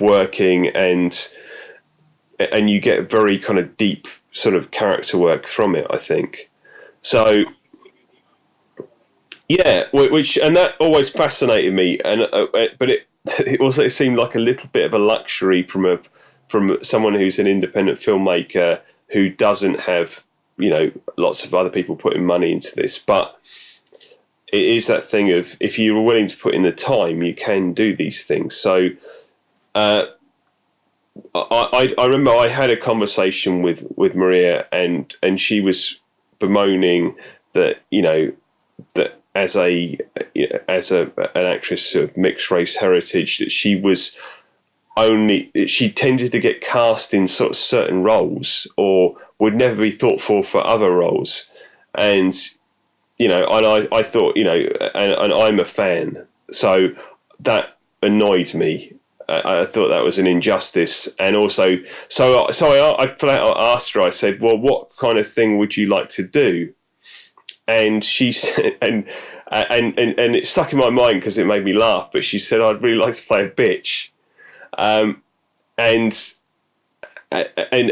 working, and you get very kind of deep sort of character work from it, I think. So yeah, and that always fascinated me, and but it also seemed like a little bit of a luxury from someone who's an independent filmmaker who doesn't have, you know, lots of other people putting money into this. But it is that thing of, if you were willing to put in the time, you can do these things. So I remember I had a conversation with Maria, and she was bemoaning that, you know, that as an actress of mixed race heritage, that she tended to get cast in sort of certain roles, or would never be thought for other roles. And, you know, and I thought, you know, and I'm a fan, so that annoyed me. I thought that was an injustice. And also, so I flat out asked her, I said, well, what kind of thing would you like to do? And she said, and it stuck in my mind because it made me laugh, but she said, I'd really like to play a bitch. And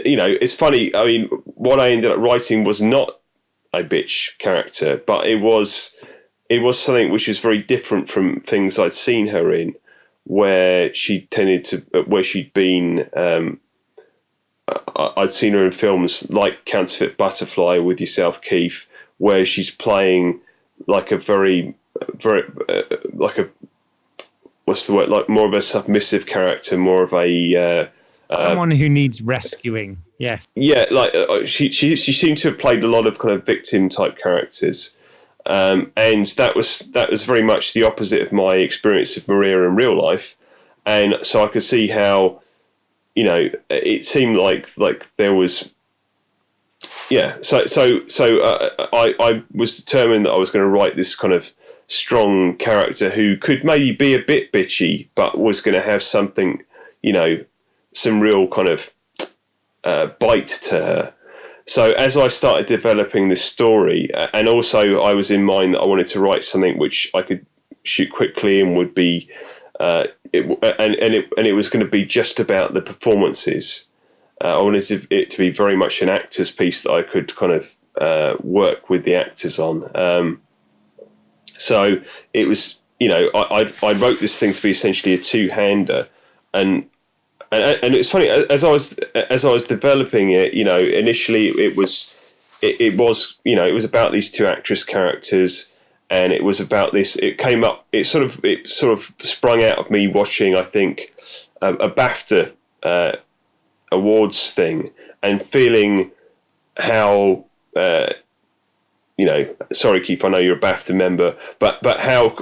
you know, it's funny. I mean, what I ended up writing was not a bitch character, but it was something which is very different from things I'd seen her in, where she'd been. I'd seen her in films like Counterfeit Butterfly with yourself, Keith, where she's playing like a very like a, what's the word, like more of a submissive character, more of a Someone who needs rescuing. Yes. Yeah, like she seemed to have played a lot of kind of victim type characters, and that was very much the opposite of my experience of Maria in real life, and so I could see how, it seemed like there was. Yeah, so I was determined that I was going to write this kind of strong character who could maybe be a bit bitchy, but was going to have something, some real kind of bite to her. So as I started developing this story, and also I was in mind that I wanted to write something which I could shoot quickly and would be, it was going to be just about the performances. I wanted it to be very much an actor's piece that I could kind of work with the actors on. So it was, I wrote this thing to be essentially a two-hander, and it's funny as I was developing it. Initially it was about these two actress characters, and it was about this. It came up. It sort of sprung out of me watching, I think, a BAFTA awards thing, and feeling how. Sorry, Keith, I know you're a BAFTA member, but how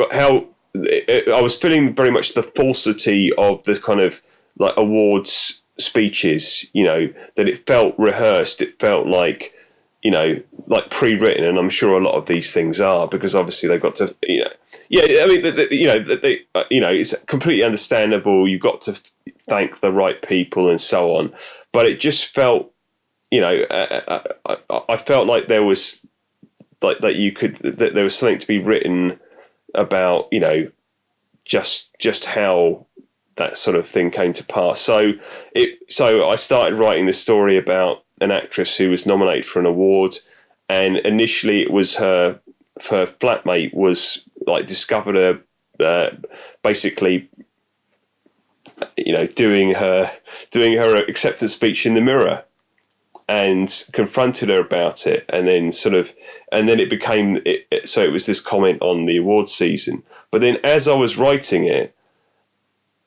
I was feeling very much the falsity of the kind of like awards speeches, that it felt rehearsed. It felt like, like pre-written, and I'm sure a lot of these things are, because obviously they've got to, I mean, it's completely understandable. You've got to thank the right people and so on, but it just felt, I felt like there was like that there was something to be written about, just how that sort of thing came to pass. So I started writing this story about an actress who was nominated for an award, and initially it was her flatmate was like discovered her basically, doing her acceptance speech in the mirror, and confronted her about it, and then it became so it was this comment on the awards season. But then as I was writing it,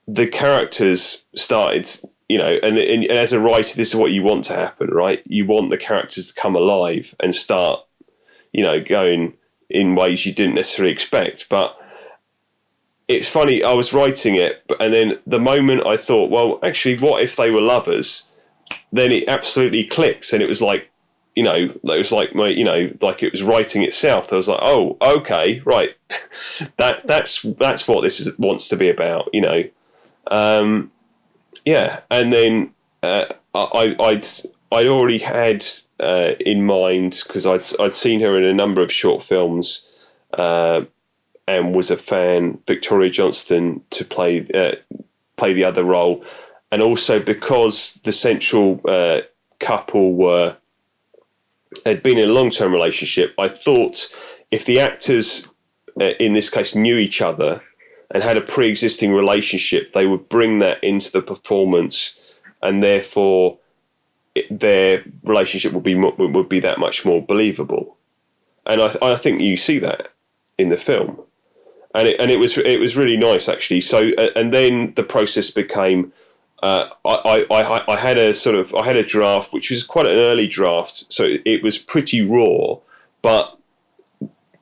the characters started, and as a writer, this is what you want to happen, right? You want the characters to come alive and start, going in ways you didn't necessarily expect. But it's funny, I was writing it, and then the moment I thought, well, actually, what if they were lovers? Then it absolutely clicks, and it was like, it was like my, like it was writing itself. I was like, oh, okay, right, that's what this wants to be about, yeah. And then I'd already had in mind, because I'd seen her in a number of short films, and was a fan, Victoria Johnston, to play the other role. And also because the central couple had been in a long-term relationship, I thought if the actors, in this case, knew each other and had a pre-existing relationship, they would bring that into the performance, and therefore their relationship would be that much more believable. And I think you see that in the film, and it was really nice, actually. So and then the process became. I had a draft, which was quite an early draft, so it was pretty raw, but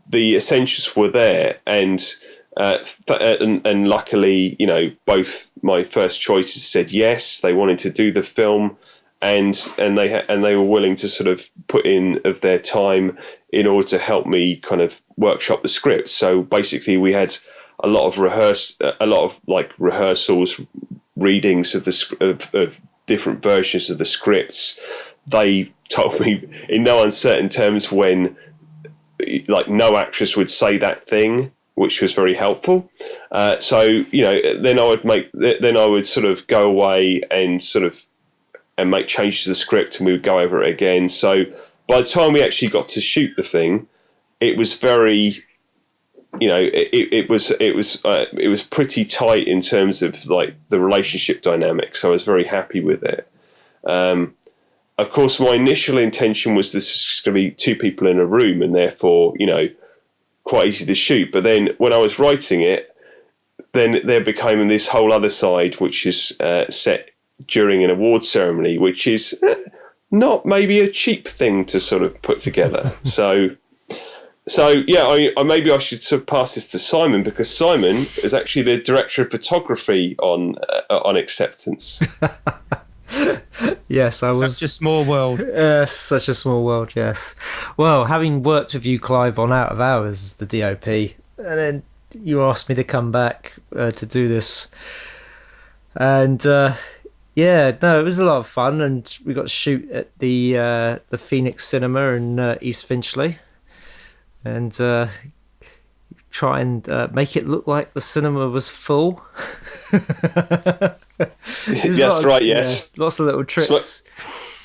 the essentials were there, and luckily, both my first choices said yes. They wanted to do the film, and they were willing to sort of put in of their time in order to help me kind of workshop the script. So basically, we had a lot of rehearsals, readings of different versions of the scripts. They told me in no uncertain terms when, like, no actress would say that thing, which was very helpful. Then I would sort of go away and make changes to the script, and we would go over it again. So by the time we actually got to shoot the thing, it was very, it was pretty tight in terms of like the relationship dynamics. So I was very happy with it. Of course, my initial intention was this was going to be two people in a room, and therefore, quite easy to shoot. But then when I was writing it, then there became this whole other side, which is set during an award ceremony, which is not maybe a cheap thing to sort of put together. So yeah, maybe I should sort of pass this to Simon, because Simon is actually the director of photography on Acceptance. Yes, I was. Such a small world. Such a small world. Yes. Well, having worked with you, Clive, on Out of Hours as the DOP, and then you asked me to come back to do this, and yeah, no, it was a lot of fun, and we got to shoot at the Phoenix Cinema in East Finchley. And try and make it look like the cinema was full. That's right, yes. Yeah, lots of little tricks.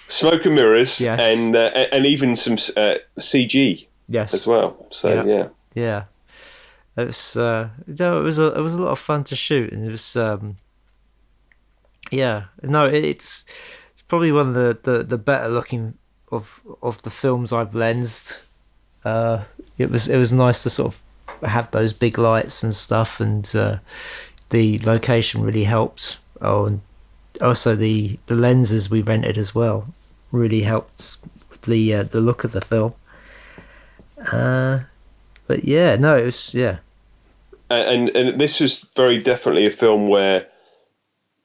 Smoke and mirrors, yes. and even some CG, yes, as well. So yeah. It was it was a lot of fun to shoot, and it was it's probably one of the better looking of the films I've lensed. It was nice to sort of have those big lights and stuff, and the location really helped. Oh, and also the lenses we rented as well really helped with the look of the film. But yeah, no, it was and this was very definitely a film where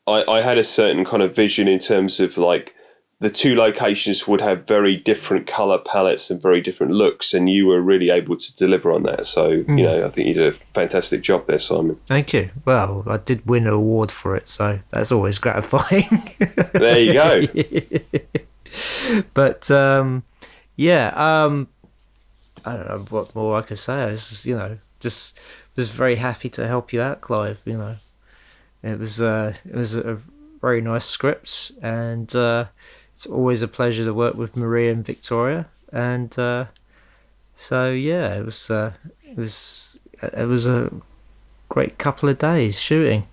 I had a certain kind of vision in terms of like the two locations would have very different color palettes and very different looks, and you were really able to deliver on that. So, you know, I think you did a fantastic job there, Simon. Thank you. Well, I did win an award for it, so that's always gratifying. There you go. But, I don't know what more I could say. I was, just was very happy to help you out, Clive. It was a very nice script, and it's always a pleasure to work with Maria and Victoria, and so yeah, it was a great couple of days shooting.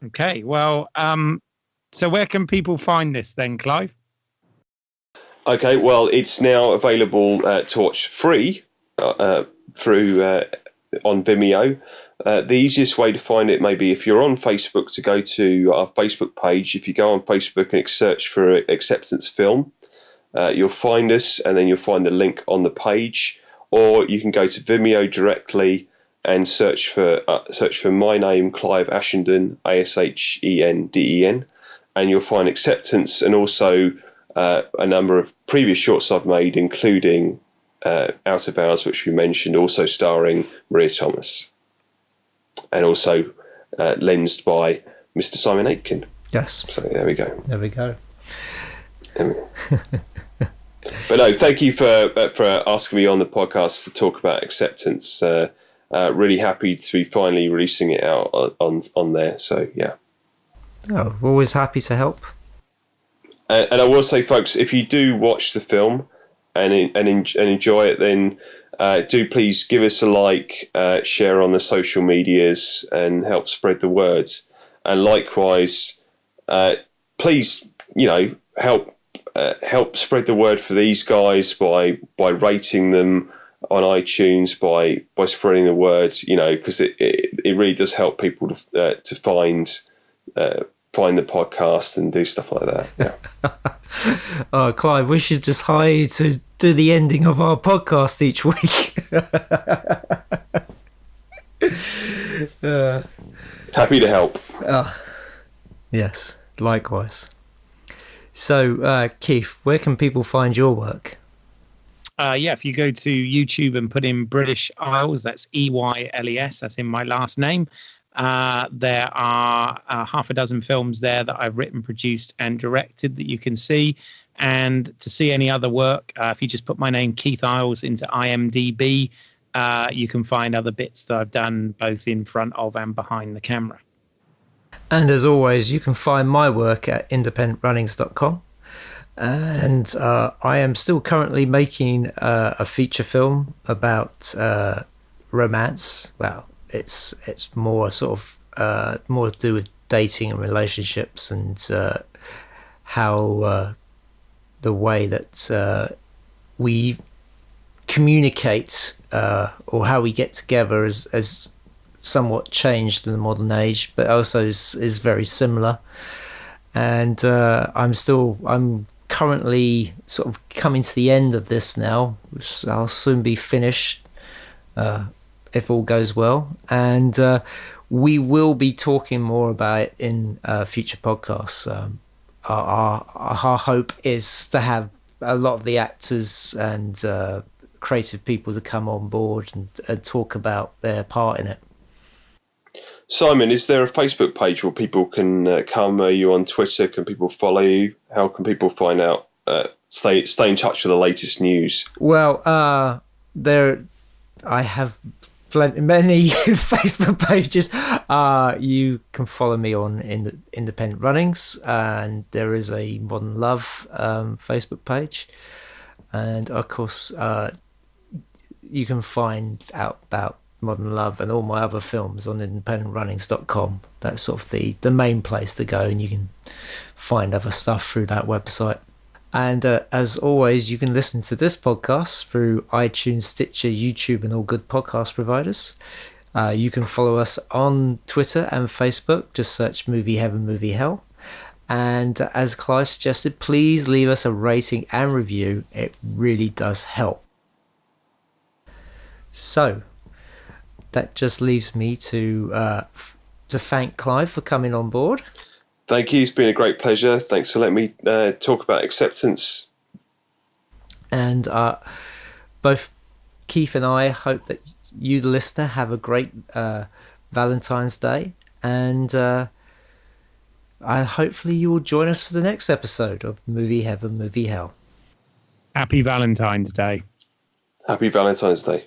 Okay, well, so where can people find this then, Clive? Okay, well, it's now available to watch free through on Vimeo. The easiest way to find it may be if you're on Facebook, to go to our Facebook page. If you go on Facebook and search for Acceptance Film, you'll find us, and then you'll find the link on the page. Or you can go to Vimeo directly and search for my name, Clive Ashenden, Ashenden, and you'll find Acceptance, and also a number of previous shorts I've made, including Out of Hours, which we mentioned, also starring Maria Thomas, and also lensed by Mr. Simon Aitken. Yes. So there we go. There we go. But no, thank you for asking me on the podcast to talk about Acceptance. Really happy to be finally releasing it out on there. So yeah. Oh, always happy to help. And I will say, folks, if you do watch the film and enjoy it, then do please give us a like, share on the social medias, and help spread the word. And likewise, please, help spread the word for these guys by rating them on iTunes, by spreading the word, because it really does help people to find the podcast and do stuff like that. Yeah. Oh, Clive, we should just hire you to do the ending of our podcast each week. Happy to help. Yes, likewise. So, Keith, where can people find your work? If you go to YouTube and put in British Eyles, that's Eyles, that's in my last name. There are half a dozen films there that I've written, produced, and directed that you can see. And to see any other work, if you just put my name, Keith Eyles, into IMDb, you can find other bits that I've done both in front of and behind the camera. And as always, you can find my work at independentrunnings.com. And I am still currently making a feature film about romance. Well, it's more sort of more to do with dating and relationships, and how the way that we communicate or how we get together is somewhat changed in the modern age, but also is very similar. and I'm currently sort of coming to the end of this now. I'll soon be finished, if all goes well, and we will be talking more about it in future podcasts. Our hope is to have a lot of the actors and creative people to come on board and talk about their part in it. Simon, is there a Facebook page where people can come? Are you on Twitter? Can people follow you? How can people find out, stay in touch with the latest news? Well, I have many Facebook pages. You can follow me on Independent Runnings, and there is a Modern Love Facebook page, and of course you can find out about Modern Love and all my other films on independentrunnings.com. That's sort of the main place to go, and you can find other stuff through that website. And as always, you can listen to this podcast through iTunes, Stitcher, YouTube, and all good podcast providers. You can follow us on Twitter and Facebook. Just search Movie Heaven, Movie Hell. And as Clive suggested, please leave us a rating and review. It really does help. So that just leaves me to thank Clive for coming on board. Thank you. It's been a great pleasure. Thanks for letting me talk about Acceptance. And both Keith and I hope that you, the listener, have a great Valentine's Day. And hopefully you will join us for the next episode of Movie Heaven, Movie Hell. Happy Valentine's Day. Happy Valentine's Day.